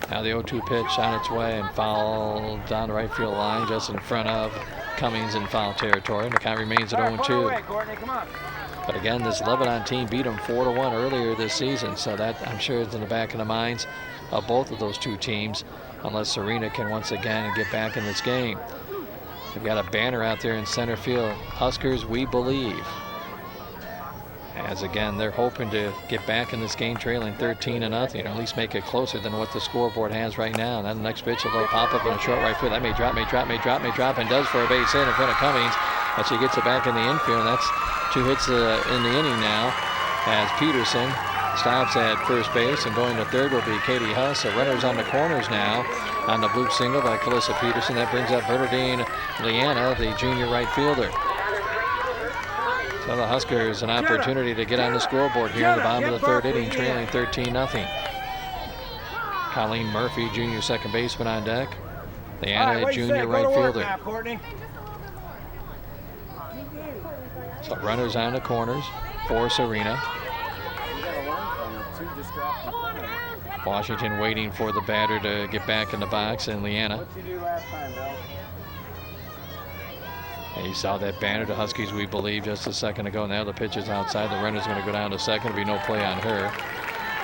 Now the 0-2 pitch on its way and foul down the right field line, just in front of Cummings in foul territory. And the count remains at 0-2. But again, this Lebanon team beat them 4-1 earlier this season, so that I'm sure is in the back of the minds of both of those two teams, unless Serena can once again get back in this game. They've got a banner out there in center field. Huskers, we believe. As again, they're hoping to get back in this game trailing 13-0, or at least make it closer than what the scoreboard has right now. And then the next pitch, a little pop-up in a short right field. That may drop, and does for a base hit in front of Cummings. But she gets it back in the infield. That's 2 hits in the inning now, as Peterson stops at first base, and going to third will be Katie Huss. So runners on the corners now on the bloop single by Calissa Peterson. That brings up Bernadine Leanna, the junior right fielder. So the Huskers an opportunity to get on the scoreboard here in the bottom of the third inning, trailing 13-0. Colleen Murphy, junior second baseman, on deck. Leanna, junior right fielder. So runners on the corners for Serena. Washington waiting for the batter to get back in the box, and Leanna. And you saw that banner to Huskies, we believe, just a second ago. Now the pitch is outside. The runner's going to go down to second. There'll be no play on her.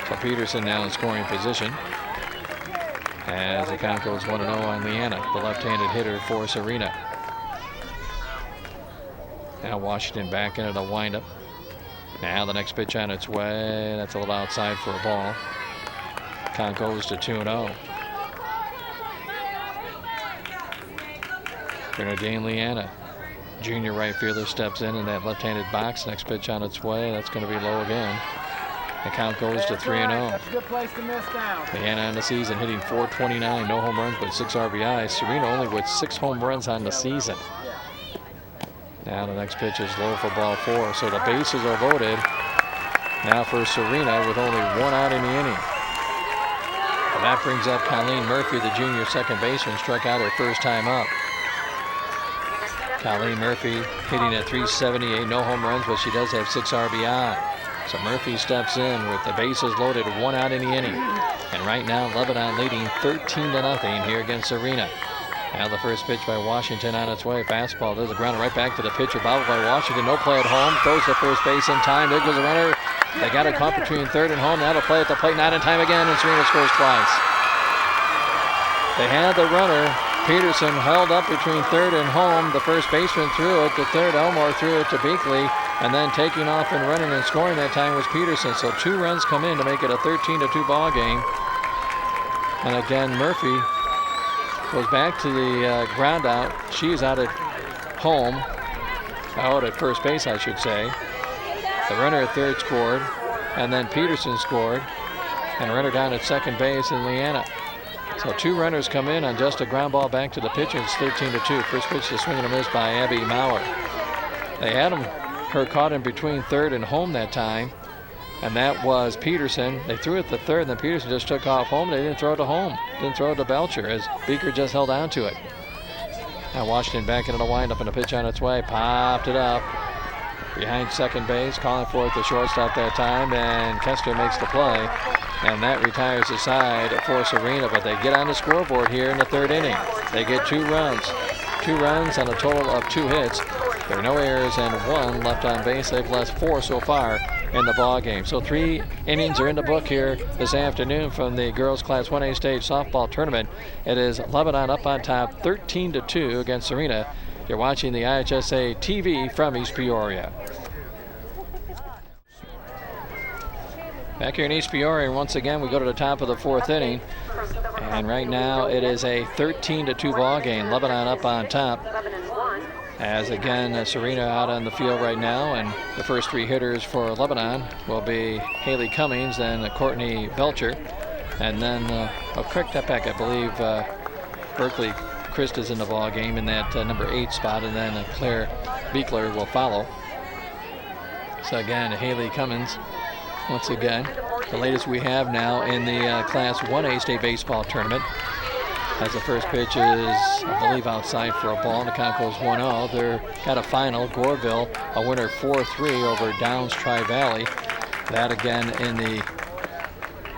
So Peterson now in scoring position. As the count goes 1-0 on Leanna, the left-handed hitter for Serena. Now Washington back into the windup. Now the next pitch on its way. That's a little outside for a ball. Count goes to 2-0. Bernadine Leanna, junior right fielder, steps in that left-handed box. Next pitch on its way. That's going to be low again. The count goes to 3-0. That's a good place to miss down. Leanna on the season hitting .429, no home runs but 6 RBIs. Serena only with 6 home runs on the season. Now the next pitch is low for ball 4, so the bases are loaded. Now for Serena with only 1 out in the inning. And that brings up Colleen Murphy, the junior second baseman, struck out her first time up. Colleen Murphy hitting at .378, no home runs, but she does have 6 RBI. So Murphy steps in with the bases loaded, 1 out in the inning. And right now Lebanon leading 13-0 here against Serena. Now the first pitch by Washington on its way. Fastball, there's a ground right back to the pitcher. Bobbled by Washington, no play at home. Throws to first base in time. There goes the runner. They got it caught between third and home. Now to play at the plate, not in time again, and Serena scores twice. They had the runner. Peterson held up between third and home. The first baseman threw it to third. Elmore threw it to Beakley. And then taking off and running and scoring that time was Peterson. So 2 runs come in to make it a 13-2 ball game. And again, Murphy goes back to the ground out. She's out at home. Out at first base, I should say. The runner at third scored. And then Peterson scored. And a runner down at second base in Leanna. So 2 runners come in on just a ground ball back to the pitcher. It's 13-2. First pitch to swing and a miss by Abby Maurer. They had her caught in between third and home that time. And that was Peterson. They threw it to third, and then Peterson just took off home. They didn't throw it to home. Didn't throw it to Belcher as Beaker just held on to it. Now Washington back into the windup and a pitch on its way. Popped it up behind second base, calling for it the shortstop that time, and Kester makes the play. And that retires the side for Serena, but they get on the scoreboard here in the third inning. They get 2 runs. 2 runs on a total of 2 hits. There are no errors and 1 left on base. They've left 4 so far in the ball game. So 3 innings are in the book here this afternoon from the girls Class 1A state softball tournament. It is Lebanon up on top 13-2 against Serena. You're watching the IHSA TV from East Peoria. Back here in East Peoria, once again, we go to the top of the 4th inning. And right now it is a 13-2 ball game. Lebanon up on top. As again, Serena out on the field right now, and the first 3 hitters for Lebanon will be Haley Cummings, then Courtney Belcher, and then correct that back, I believe Berkeley Christ is in the ball game in that number 8 spot, and then Claire Beekler will follow. So again, Haley Cummings, once again, the latest we have now in the Class 1A state baseball tournament. As the first pitch is, I believe, outside for a ball, and the count goes 1-0. They're got a final. Goreville, a winner 4-3 over Downs Tri-Valley. That again in the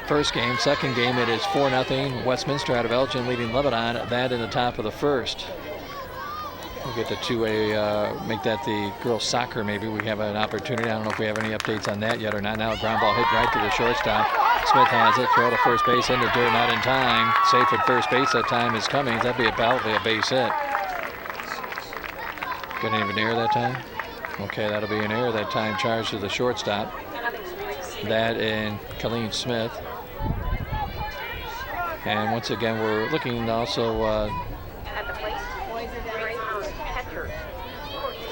first game. Second game, it is 4-0. Westminster out of Elgin leading Lebanon. That in the top of the first. We'll get to 2A, make that the girls soccer maybe. We have an opportunity. I don't know if we have any updates on that yet or not. Now a ground ball hit right to the shortstop. Smith has it, throw to first base, in the dirt, not in time. Safe at first base that time is Cummings. That'd be probably a base hit. Gonna have an error that time? Okay, that'll be an error that time, charged to the shortstop. That in Colleen Smith. And once again, we're looking also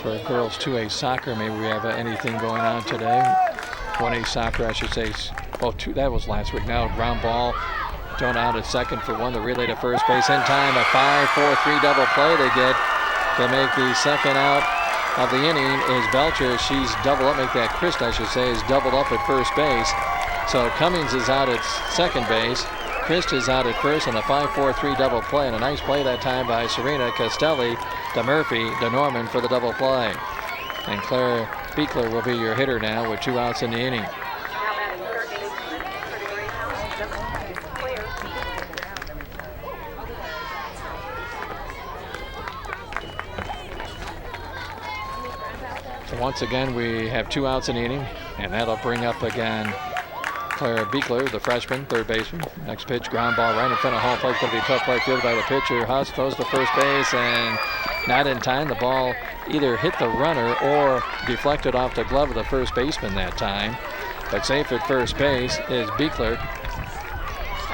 for girls 2A soccer. Maybe we have anything going on today. 1A soccer, I should say. Oh, 2, that was last week. Now a ground ball thrown out at second for 1. The relay to first base in time. A 5-4-3 double play they get to make the second out of the inning is Belcher. She's double up, make that Christ, I should say, is doubled up at first base. So Cummings is out at second base. Christ is out at first on the 5-4-3 double play, and a nice play that time by Serena, Castelli, DeMurphy, DeNorman for the double play. And Claire Beekler will be your hitter now with 2 outs in the inning. So once again, we have 2 outs in the inning, and that'll bring up again Claire Beekler, the freshman, third baseman. Next pitch, ground ball right in front of home plate. Going to be a tough play fielded by the pitcher. Huss throws to first base, and not in time. The ball either hit the runner or deflected off the glove of the first baseman that time. But safe at first base is Beekler.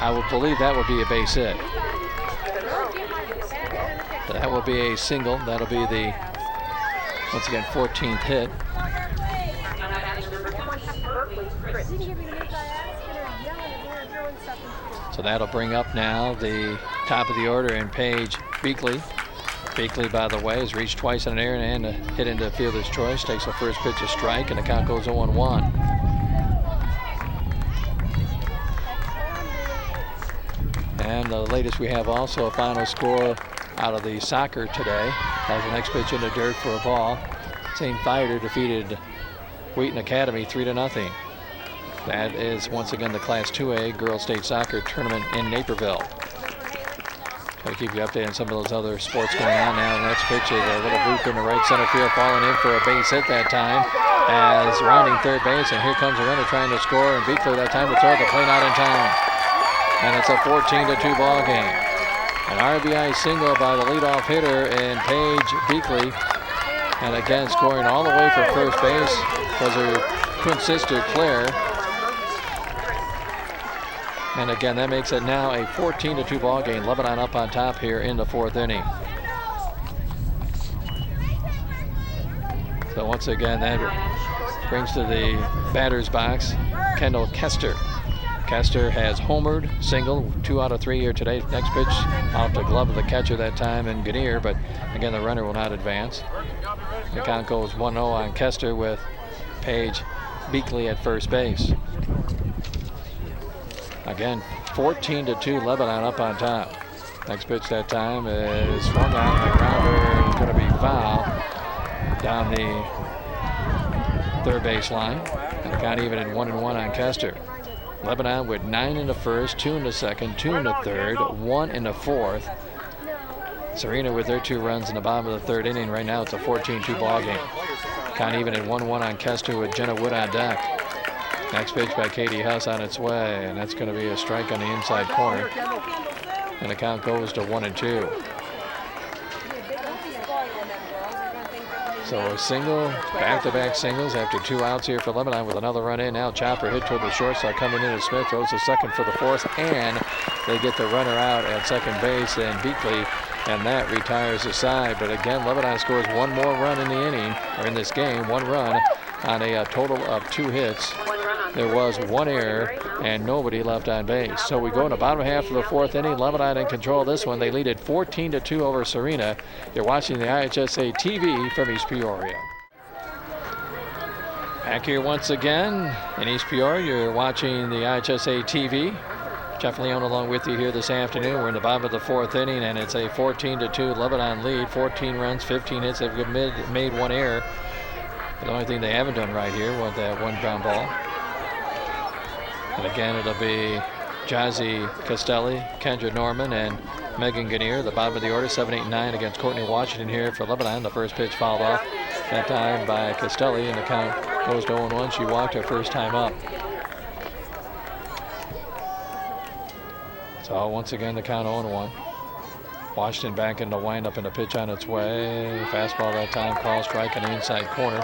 I would believe that would be a base hit. So that will be a single. That'll be the, once again, 14th hit. So that'll bring up now the top of the order in Paige Beekley. Beekley, by the way, has reached twice in an air and hit into fielder's choice. Takes the first pitch, a strike, and the count goes 0-1. And the latest we have also a final score out of the soccer today. Has the next pitch in the dirt for a ball. St. Viator defeated Wheaton Academy 3-0. That is once again the Class 2A Girls State Soccer Tournament in Naperville. Try to keep you updated on some of those other sports going on now. The next pitch is a little loop in the right center field, falling in for a base hit that time as rounding third base, and here comes a runner trying to score, and Beekler that time to throw at the plate, not in time. And it's a 14-2 ball game. An RBI single by the leadoff hitter in Paige Beekley, and again scoring all the way from first base was her twin sister Claire. And again, that makes it now a 14-2 ball game. Lebanon up on top here in the 4th inning. So once again, that brings to the batter's box Kendall Kester. Kester has homered, single, 2 out of 3 here today. Next pitch off the glove of the catcher that time in Gannier, but again, the runner will not advance. The count goes 1-0 on Kester with Paige Beekley at first base. Again, 14-2, Lebanon up on top. Next pitch that time is swung out, and the grounder is going to be foul down the third base line. And the count even at 1-1 on Kester. Lebanon with 9 in the first, 2 in the second, 2 in the third, 1 in the fourth. Serena with their 2 runs in the bottom of the 3rd inning. Right now it's a 14-2 ball game. Count even at 1-1 on Kester with Jenna Wood on deck. Next pitch by Katie Huss on its way, and that's going to be a strike on the inside corner. And the count goes to 1-2. So a single, back-to-back singles after 2 outs here for Lebanon with another run in. Now Chopper hit toward the shortstop coming in as Smith throws the second for the 4th, and they get the runner out at second base and Beekley, and that retires the side. But again, Lebanon scores 1 more run in the inning, or in this game, 1 run on a total of 2 hits. There was 1 error and nobody left on base. So we go in the bottom half of the 4th inning. Lebanon in control of this one. They lead it 14-2 over Serena. You're watching the IHSA TV from East Peoria. Back here once again in East Peoria. You're watching the IHSA TV. Jeff Leone along with you here this afternoon. We're in the bottom of the 4th inning, and it's a 14-2 Lebanon lead. 14 runs, 15 hits. They've made 1 error. But the only thing they haven't done right here was that 1 ground ball. And again, it'll be Jazzy Castelli, Kendra Norman, and Megan Gannier, the bottom of the order, 7, 8, 9 against Courtney Washington here for Lebanon. The first pitch fouled off that time by Castelli, and the count goes to 0-1. She walked her first time up. So once again, the count 0-1. Washington back in the windup and the pitch on its way. Fastball that time, call strike in the inside corner.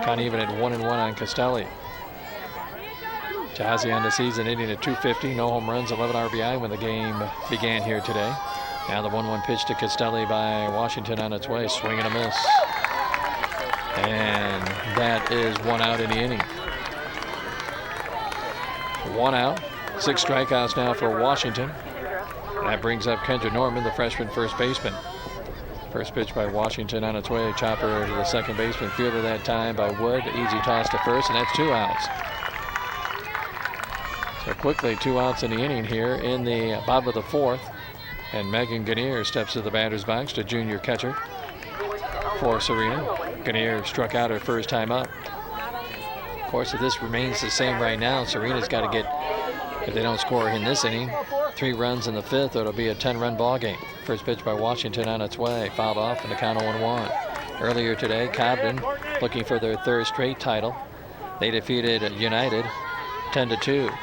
Count even at 1-1 on Castelli. Jazzy on the season hitting at .250, no home runs, 11 RBI when the game began here today. Now the 1-1 pitch to Castelli by Washington on its way, swing and a miss. And that is 1 out in the inning. 1 out, 6 strikeouts now for Washington. That brings up Kendra Norman, the freshman first baseman. First pitch by Washington on its way, chopper to the second baseman, fielder that time by Wood, easy toss to first, and that's 2 outs. So quickly, 2 outs in the inning here in the bottom of the 4th. And Megan Gannier steps to the batter's box, to junior catcher for Serena. Gannier struck out her first time up. Of course, if this remains the same right now, Serena's got to get, if they don't score in this inning, 3 runs in the 5th, it'll be a 10-run ball game. First pitch by Washington on its way, fouled off in the count of 1-1. Earlier today, Cobden looking for their 3rd straight title. They defeated United 10-2.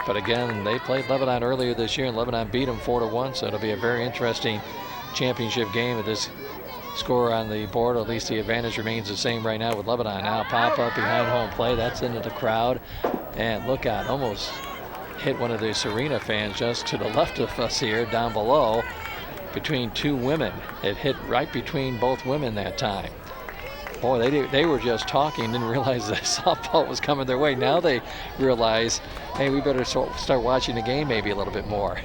But again, they played Lebanon earlier this year, and Lebanon beat them 4-1. So it'll be a very interesting championship game with this score on the board. At least the advantage remains the same right now with Lebanon. Now pop up behind home plate. That's into the crowd. And look out, almost hit one of the Serena fans just to the left of us here, down below, between 2 women. It hit right between both women that time. Boy, they were just talking, didn't realize that softball was coming their way. Now they realize, hey, we better start watching the game maybe a little bit more.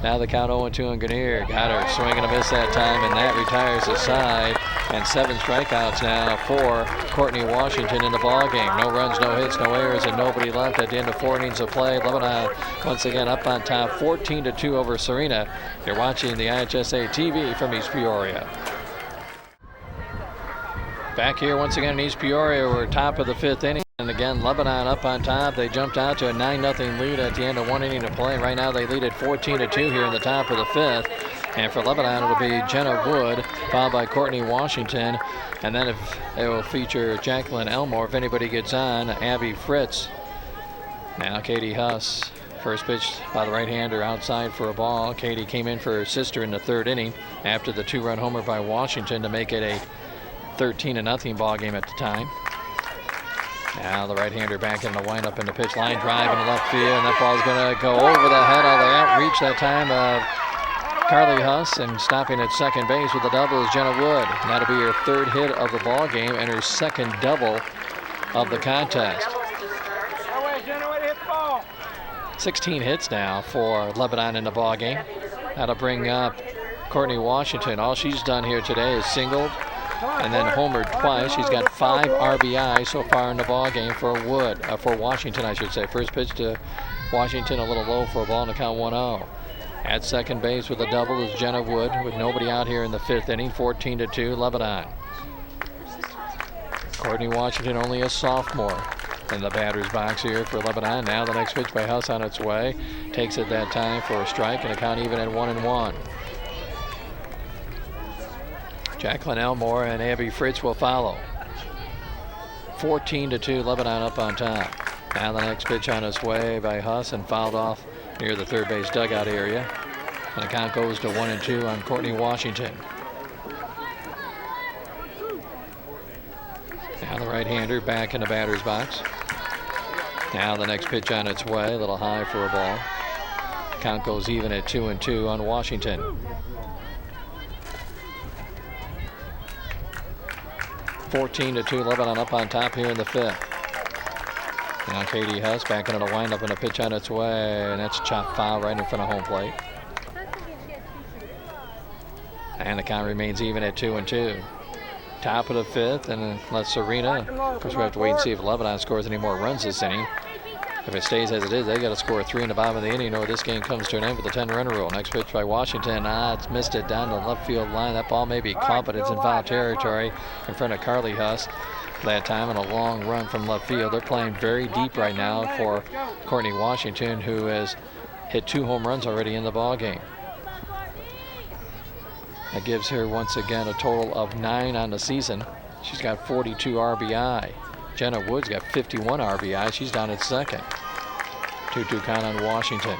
Now the count 0-2 on Gannier. Got her swing and a miss that time, and that retires the side. And 7 strikeouts now for Courtney Washington in the ball game. No runs, no hits, no errors, and nobody left at the end of 4 innings of play. Lebanon once again up on top, 14-2 over Serena. You're watching the IHSA TV from East Peoria. Back here once again in East Peoria, we're top of the 5th inning. And again, Lebanon up on top. They jumped out to a 9-0 lead at the end of 1 inning to play. Right now they lead at 14-2 here in the top of the 5th. And for Lebanon, it'll be Jenna Wood, followed by Courtney Washington. And then if it will feature Jacqueline Elmore, if anybody gets on, Abby Fritz. Now Katie Huss. First pitch by the right-hander outside for a ball. Katie came in for her sister in the 3rd inning after the 2-run homer by Washington to make it a 13-0 ball game at the time. Now the right-hander back in the windup in the pitch, line drive in the left field, and that ball's going to go over the head of the outreach that time of Carly Huss, and stopping at second base with a double is Jenna Wood. And that'll be her 3rd hit of the ball game and her 2nd double of the contest. 16 hits now for Lebanon in the ball game. That'll bring up Courtney Washington. All she's done here today is singled and then homered twice. She's got 5 RBI so far in the ball game for Washington, I should say. First pitch to Washington, a little low for a ball in the count 1-0. At second base with a double is Jenna Wood, with nobody out here in the 5th inning. 14-2 Lebanon. Courtney Washington, only a sophomore in the batter's box here for Lebanon. Now the next pitch by Huss on its way. Takes it that time for a strike, and a count even at 1-1. Jacqueline Elmore and Abby Fritz will follow. 14-2 Lebanon up on top. Now the next pitch on its way by Huss and fouled off near the 3rd base dugout area. And the count goes to 1-2 on Courtney Washington. Now the right-hander back in the batter's box. Now the next pitch on its way, a little high for a ball. Count goes even at 2-2 on Washington. 14-2 Lebanon up on top here in the 5th. Now Katie Huss back into the windup and a pitch on its way, and that's chopped foul right in front of home plate. And the count remains even at 2-2. Top of the 5th, and unless Serena, of course we have to wait and see if Lebanon scores any more runs this inning. If it stays as it is, they got to score 3 in the bottom of the inning, or this game comes to an end with a 10-run rule. Next pitch by Washington. It's missed it down the left field line. That ball may be caught, but it's in foul territory in front of Carly Huss that time, and a long run from left field. They're playing very deep right now for Courtney Washington, who has hit 2 home runs already in the ball game. That gives her once again a total of 9 on the season. She's got 42 RBI. Jenna Wood's got 51 RBI. She's down at second. 2-2 count on Washington.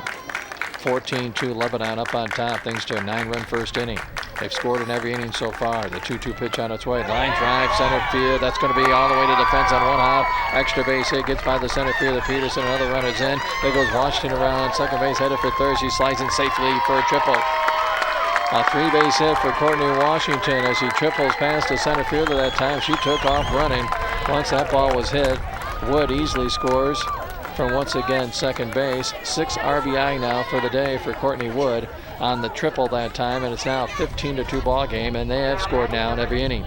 14-2 Lebanon up on top thanks to a 9-run first inning. They've scored in every inning so far. The 2-2 pitch on its way. Line drive, center field. That's going to be all the way to the fence on 1 hop. Extra base hit. Gets by the center field of Peterson. Another runner's in. There goes Washington around second base, headed for third. She slides in safely for a triple. A 3-base hit for Courtney Washington as he triples past the center fielder that time. She took off running. Once that ball was hit, Wood easily scores from once again second base. 6 RBI now for the day for Courtney Wood on the triple that time, and it's now a 15-2 ball game, and they have scored now in every inning.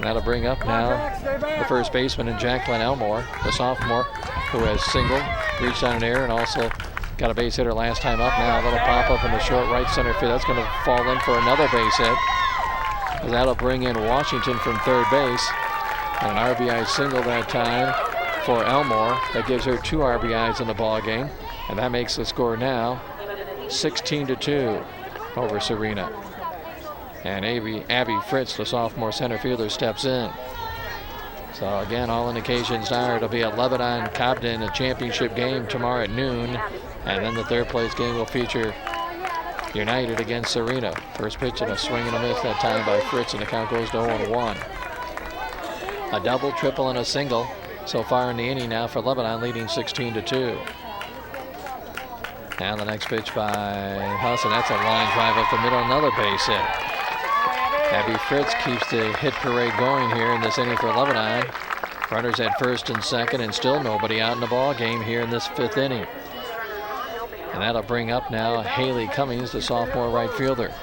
And that'll bring up now the first baseman in Jacqueline Elmore, the sophomore, who has singled, reached on an air, and also got a base hitter last time up. Now a little pop-up in the short right center field. That's going to fall in for another base hit. And that'll bring in Washington from third base. And an RBI single that time for Elmore. That gives her 2 RBIs in the ball game. And that makes the score now 16-2 over Serena. And Abby Fritz, the sophomore center fielder, steps in. So again, all indications are it'll be a Lebanon-Cobden, a championship game tomorrow at noon. And then the third place game will feature United against Serena. First pitch and a swing and a miss that time by Fritz, and the count goes to 0-1. A double, triple, and a single so far in the inning now for Lebanon, leading 16-2. And the next pitch by Huss, and that's a line drive up the middle, another base hit. Abby Fritz keeps the hit parade going here in this inning for Lebanon. Runners at first and second, and still nobody out in the ball game here in this 5th inning. And that'll bring up now Haley Cummings, the sophomore right fielder.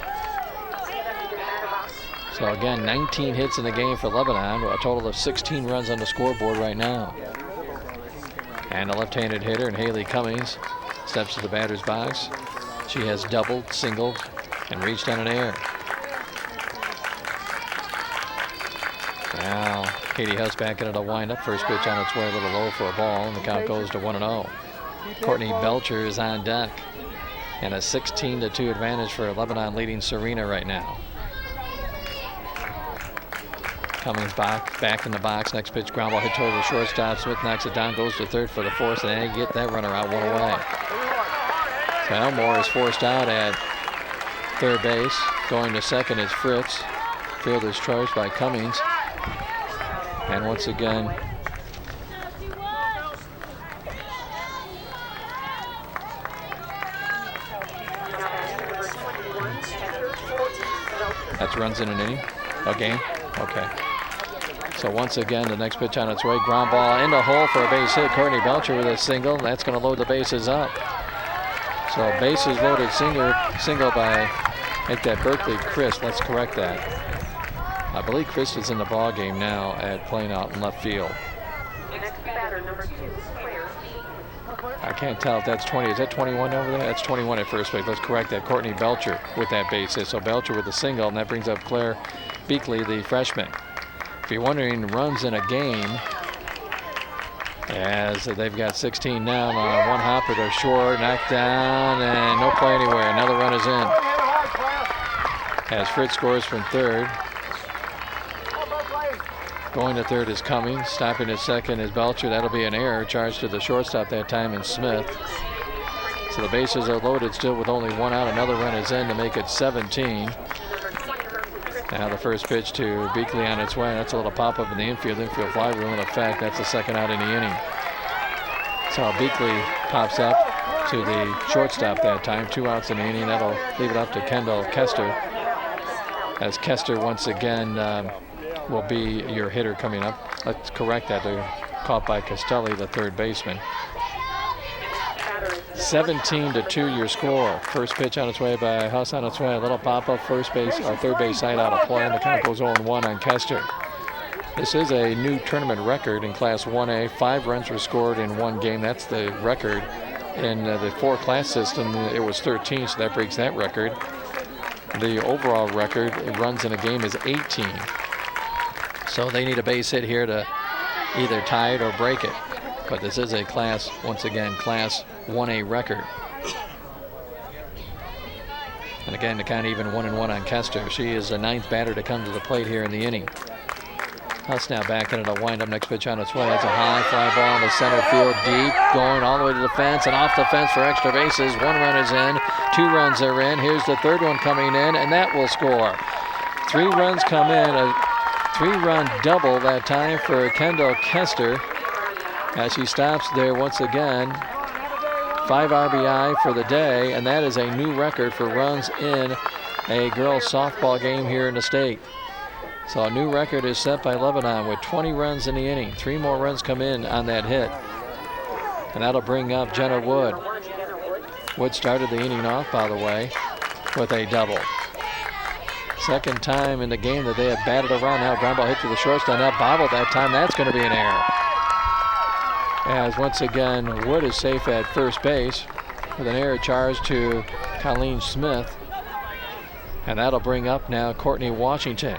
So again, 19 hits in the game for Lebanon, a total of 16 runs on the scoreboard right now. And a left-handed hitter, and Haley Cummings steps to the batter's box. She has doubled, singled, and reached on an air. Now, Katie Huss back into the windup. First pitch on its way a little low for a ball, and the count goes to 1-0. Courtney Belcher is on deck. And a 16-2 advantage for Lebanon, leading Serena right now. Cummings back in the box. Next pitch, ground ball hit toward the shortstop. Smith knocks it down, goes to third for the force, and they get that runner out, 1 away. So Elmore is forced out at third base. Going to second is Fritz. Fielder's choice by Cummings. And once again, that's runs in an inning, a game. Okay. So once again, the next pitch on its way, ground ball in the hole for a base hit. Courtney Belcher with a single. That's going to load the bases up. So bases loaded single by, make that Berkeley Christ. Let's correct that. I believe Christ is in the ball game now at playing out in left field. Next batter, number 2, Claire. I can't tell if that's 20. Is that 21 over there? That's 21 at first base. Let's correct that. Courtney Belcher with that base hit. So Belcher with a single, and that brings up Claire Beakley, the freshman. If you're wondering runs in a game, as they've got 16 now, one hopper, they're short, knocked down, and no play anywhere. Another run is in. As Fritz scores from third. Going to third is Cummings. Stopping at second is Belcher. That'll be an error. Charged to the shortstop that time in Smith. So the bases are loaded still with only 1 out. Another run is in to make it 17. Now the first pitch to Beakley on its way. That's a little pop-up in the infield fly rule in effect. That's the second out in the inning. So Beakley pops up to the shortstop that time. 2 outs in the inning. That'll leave it up to Kendall Kester. As Kester once again will be your hitter coming up. Let's correct that. They're caught by Castelli, the third baseman. 17-2 your score. First pitch on its way by Huss on its way. A little pop-up first base or third base side out of play, and the count goes 0-1 on Kester. This is a new tournament record in Class 1A. 5 runs were scored in one game. That's the record. In the 4-class system, it was 13, so that breaks that record. The overall record in runs in a game is 18. So they need a base hit here to either tie it or break it. But this is a class, once again, Class 1A record. And again, the count even 1-1 on Kester. She is the 9th batter to come to the plate here in the inning. Huss now back into the windup. Next pitch on its way. That's a high fly ball in the center field, deep, going all the way to the fence and off the fence for extra bases. 1 run is in, 2 runs are in. Here's the third one coming in, and that will score. 3 runs come in, a 3-run double that time for Kendall Kester as she stops there once again. 5 RBI for the day, and that is a new record for runs in a girls softball game here in the state. So a new record is set by Lebanon with 20 runs in the inning. 3 more runs come in on that hit. And that'll bring up Jenna Wood. Wood started the inning off, by the way, with a double. Second time in the game that they have batted around. Now ground ball hit to the shortstop. Now bobbled that time. That's going to be an error. As once again, Wood is safe at first base with an error charge to Colleen Smith. And that'll bring up now Courtney Washington.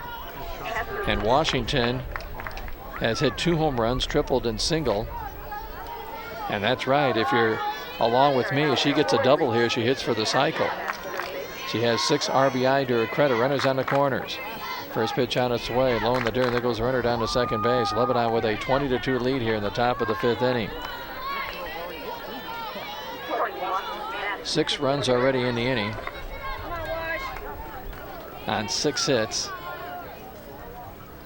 And Washington has hit 2 home runs, tripled and single. And that's right, if you're along with me, she gets a double here. She hits for the cycle. She has 6 RBI to her credit. Runners on the corners. First pitch on its way, low in the dirt. There goes the runner down to second base. Lebanon with a 20-2 lead here in the top of the 5th inning. 6 runs already in the inning on 6 hits.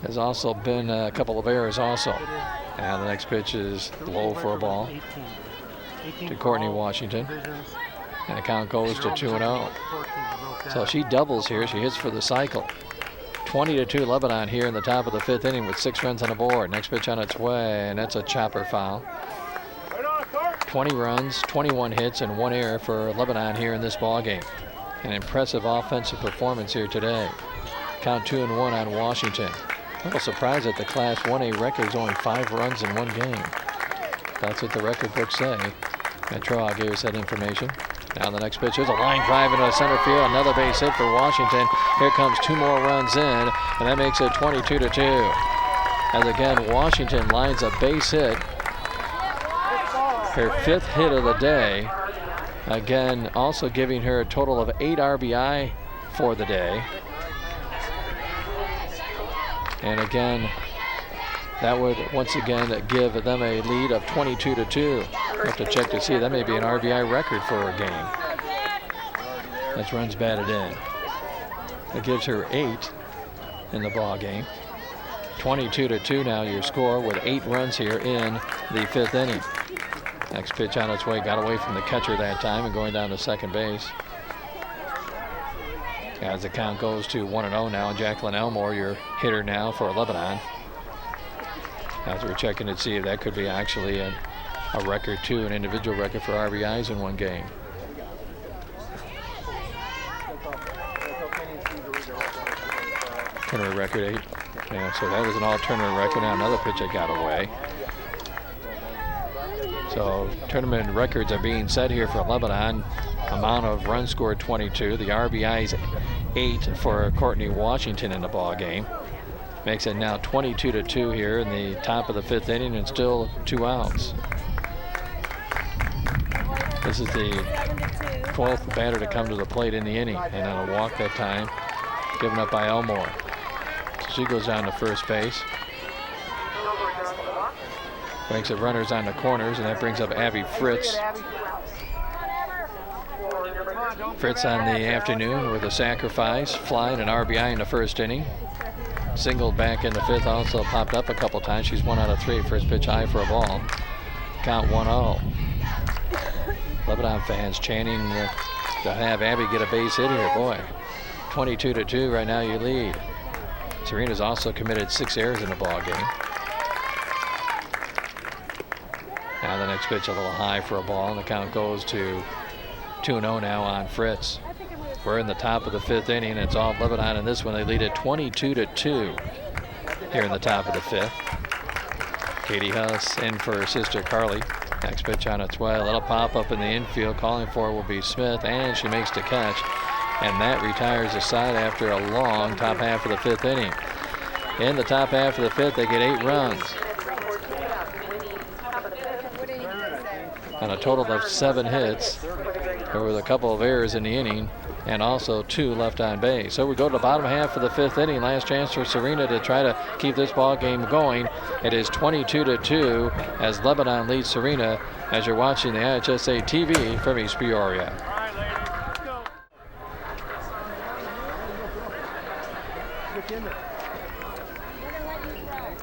There's also been a couple of errors also. And the next pitch is low for a ball to Courtney Washington. And the count goes to 2-0. So she doubles here. She hits for the cycle. 20-2 Lebanon here in the top of the 5th inning with 6 runs on the board. Next pitch on its way, and that's a chopper foul. 20 runs, 21 hits, and 1 error for Lebanon here in this ball game. An impressive offensive performance here today. Count 2-1 on Washington. A little surprised that the Class 1A record is only 5 runs in 1 game. That's what the record books say. Metro gave us that information. Now the next pitch is a line drive into center field. Another base hit for Washington. Here comes 2 more runs in, and that makes it 22-2. As again, Washington lines a base hit. Her 5th hit of the day. Again, also giving her a total of 8 RBI for the day. And again, that would once again give them a lead of 22-2. Have to check to see. That may be an RBI record for a game. That's runs batted in. That gives her 8 in the ball game. 22-2 now your score with 8 runs here in the 5th inning. Next pitch on its way, got away from the catcher that time and going down to second base. As the count goes to 1-0 now, and Jacqueline Elmore, your hitter now for Lebanon. As we're checking to see if that could be actually a record too, an individual record for RBIs in 1 game. Tournament record 8. Yeah, so that was an all-tournament record. Now another pitch that got away. So tournament records are being set here for Lebanon. Amount of runs scored 22. The RBIs 8 for Courtney Washington in the ball game. Makes it now 22-2 here in the top of the 5th inning and still 2 outs. This is the 12th batter to come to the plate in the inning, and on a walk that time given up by Elmore. So she goes down to first base. Makes it runners on the corners, and that brings up Abby Fritz. Fritz on the afternoon with a sacrifice, fly and an RBI in the 1st inning. Singled back in the 5th, also popped up a couple times. She's 1 out of 3. First pitch high for a ball. Count 1-0. Lebanon fans chanting to have Abby get a base hit here. Boy, 22-2 right now you lead. Serena's also committed 6 errors in the ball game. Now the next pitch a little high for a ball, and the count goes to 2-0 now on Fritz. We're in the top of the 5th inning. It's all Lebanon in this one. They lead it 22-2 here in the top of the 5th. Katie Huss in for her sister Carly. Next pitch on its way. A little pop up in the infield. Calling for it will be Smith, and she makes the catch. And that retires the side after a long top half of the 5th inning. In the top half of the 5th, they get 8 runs. On a total of 7 hits. There was a couple of errors in the inning, and also 2 left on base. So we go to the bottom half of the 5th inning. Last chance for Serena to try to keep this ball game going. It is 22-2 as Lebanon leads Serena as you're watching the IHSA TV from East Peoria.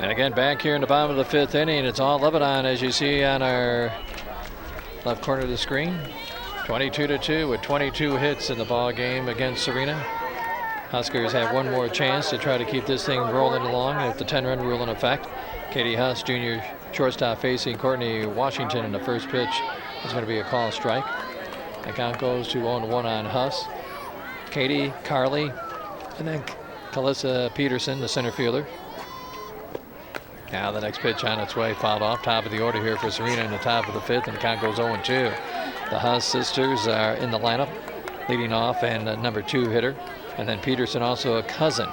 And again, back here in the bottom of the 5th inning, it's all Lebanon as you see on our left corner of the screen. 22-2 with 22 hits in the ball game against Serena. Huskers have 1 more chance to try to keep this thing rolling along with the 10-run rule in effect. Katie Huss, junior shortstop, facing Courtney Washington, and the first pitch is going to be a call strike. The count goes to 0-1 on Huss. Katie, Carly, and then Kalissa Peterson, the center fielder. Now the next pitch on its way, fouled off. Top of the order here for Serena in the top of the 5th, and the count goes 0-2. The Huss sisters are in the lineup, leading off, and number 2 hitter. And then Peterson also a cousin.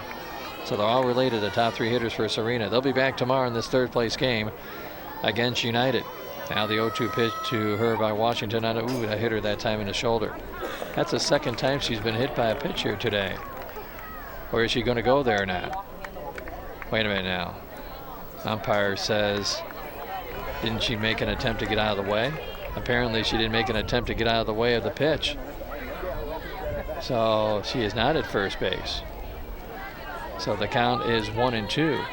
So they're all related, the top 3 hitters for Serena. They'll be back tomorrow in this 3rd place game against United. Now the 0-2 pitch to her by Washington. Ooh, that hit her that time in the shoulder. That's the 2nd time she's been hit by a pitch here today. Or is she going to go there now? Wait a minute now. Umpire says, didn't she make an attempt to get out of the way? Apparently she didn't make an attempt to get out of the way of the pitch. So she is not at first base. So the count is 1-2.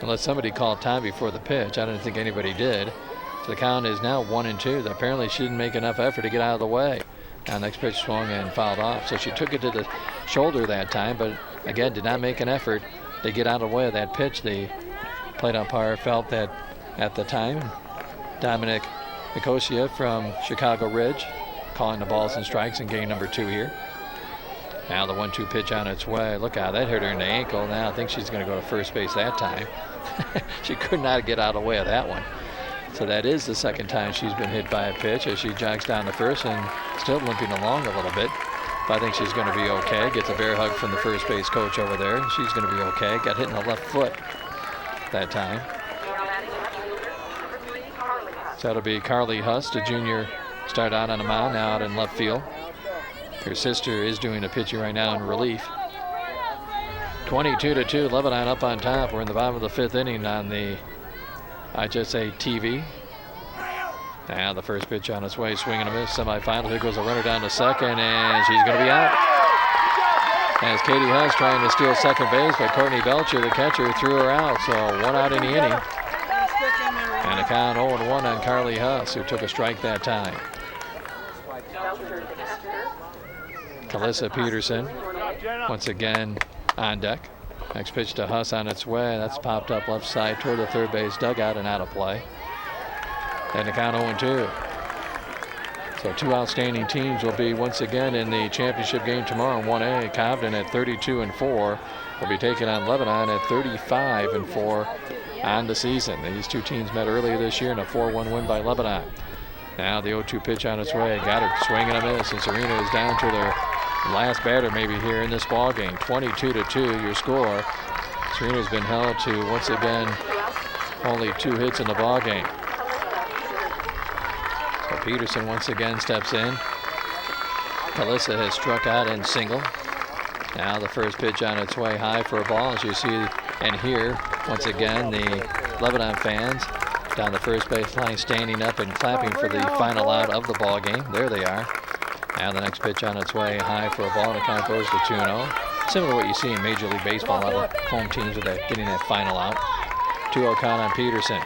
Unless somebody called time before the pitch. I don't think anybody did. So the count is now 1-2. Apparently she didn't make enough effort to get out of the way. Now next pitch swung and fouled off. So she took it to the shoulder that time, but again did not make an effort to get out of the way of that pitch. The plate umpire felt that at the time, Dominic Nicosia from Chicago Ridge calling the balls and strikes in game number 2 here. Now the 1-2 pitch on its way. Look out, that hit her in the ankle. Now I think she's going to go to first base that time. She could not get out of the way of that one. So that is the 2nd time she's been hit by a pitch as she jogs down to first and still limping along a little bit. But I think she's going to be okay. Gets a bear hug from the first base coach over there. She's going to be okay. Got hit in the left foot that time. So that'll be Carly Huss, the junior, start out on the mound, now out in left field. Her sister is doing a pitching right now in relief. 22-2, Lebanon up on top. We're in the bottom of the 5th inning on the IHSA TV. Now the first pitch on its way, swing and a miss, semifinal. Here goes a runner down to second, and she's going to be out. As Katie Huss trying to steal second base, but Courtney Belcher, the catcher, threw her out. So 1 out in the inning. And a count 0-1 on Carly Huss, who took a strike that time. Kalissa Peterson once again on deck. Next pitch to Huss on its way. That's popped up left side toward the third base dugout and out of play. And the count 0-2. So 2 outstanding teams will be once again in the championship game tomorrow in 1A. Cobden at 32-4 will be taking on Lebanon at 35-4 on the season. These 2 teams met earlier this year in a 4-1 win by Lebanon. Now the 0-2 pitch on its way. Got her swinging a miss, and Serena is down to their last batter maybe here in this ball game. 22-2 your score. Serena's been held to once again only 2 hits in the ball game. So Peterson once again steps in. Kalissa has struck out in single. Now the first pitch on its way, high for a ball, as you see and hear once again the Lebanon fans down the first base line standing up and clapping for the final out of the ball game. There they are. Now the next pitch on its way, high for a ball, and the count goes to 2-0. Similar to what you see in Major League Baseball, a lot of home teams with that, getting that final out. 2-0 count on Peterson.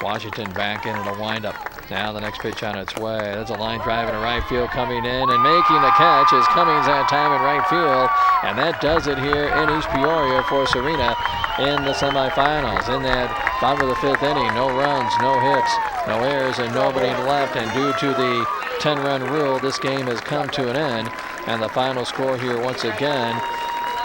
Washington back into the windup. Now the next pitch on its way. That's a line drive in right field, coming in and making the catch is Cummings that time in right field. And that does it here in East Peoria for Serena in the semifinals. In that bottom of the 5th inning, no runs, no hits, no errors, and nobody left. And due to the 10-run rule, this game has come to an end. And the final score here once again,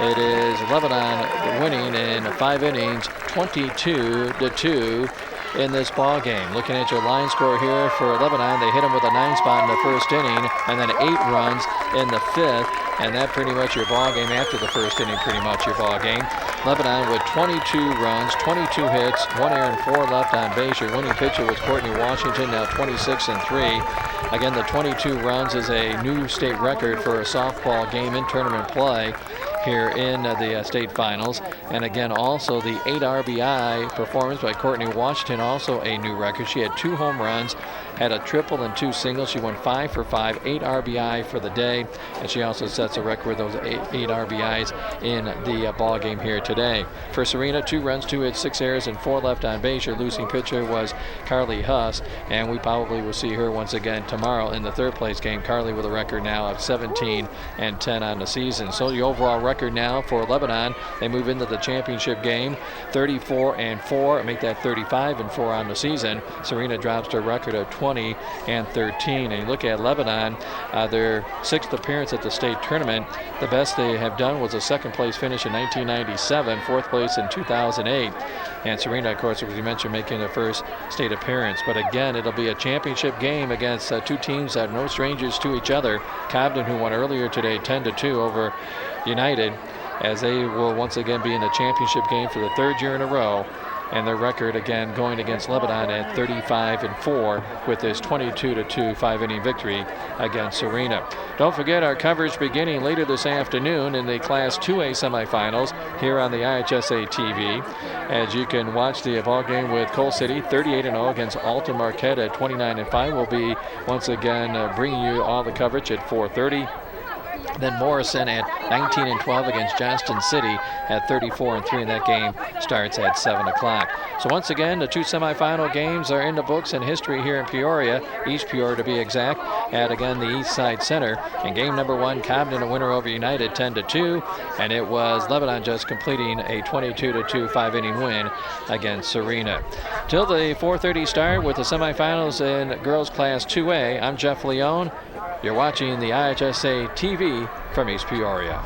it is Lebanon winning in 5 innings, 22-2 in this ball game. Looking at your line score here for Lebanon, they hit them with a 9 spot in the 1st inning, and then 8 runs in the 5th, and that pretty much your ball game after the 1st inning, pretty much your ball game. Lebanon with 22 runs, 22 hits, 1 error and 4 left on base. Your winning pitcher was Courtney Washington, now 26-3. Again, the 22 runs is a new state record for a softball game in tournament play here in the state finals. And again, also the 8 RBI performance by Courtney Washington, also a new record. She had 2 home runs, had a triple and 2 singles. She went 5 for 5, 8 RBI for the day, and she also sets a record with those 8 RBIs in the ball game here today. For Serena, 2 runs, 2 hits, 6 errors, and 4 left on base. Your losing pitcher was Carly Huss, and we probably will see her once again tomorrow in the 3rd place game. Carly with a record now of 17-10 on the season. So the overall record record now for Lebanon. They move into the championship game 34-4, make that 35-4 on the season. Serena drops to a record of 20-13. And you look at Lebanon, their 6th appearance at the state tournament. The best they have done was a 2nd place finish in 1997, 4th place in 2008. And Serena, of course, as you mentioned, making the first state appearance. But again, it'll be a championship game against two teams that are no strangers to each other. Cobden, who won earlier today 10-2 over United, as they will once again be in the championship game for the 3rd year in a row. And their record again going against Lebanon at 35-4 with this 22-2 5-inning victory against Serena. Don't forget our coverage beginning later this afternoon in the Class 2A semifinals here on the IHSA TV, as you can watch the ball game with Coal City 38-0 against Alton Marquette at 29-5. We'll be once again bringing you all the coverage at 4:30. Then Morrison at 19-12 against Johnston City at 34-3, and that game starts at 7 o'clock. So once again, the 2 semifinal games are in the books and history here in Peoria, East Peoria to be exact, at again the East Side Center. And game number 1, Cobden a winner over United 10-2, and it was Lebanon just completing a 22-2 5-inning win against Serena. Till the 4:30 start with the semifinals in girls Class 2A, I'm Jeff Leone. You're watching the IHSA TV from East Peoria.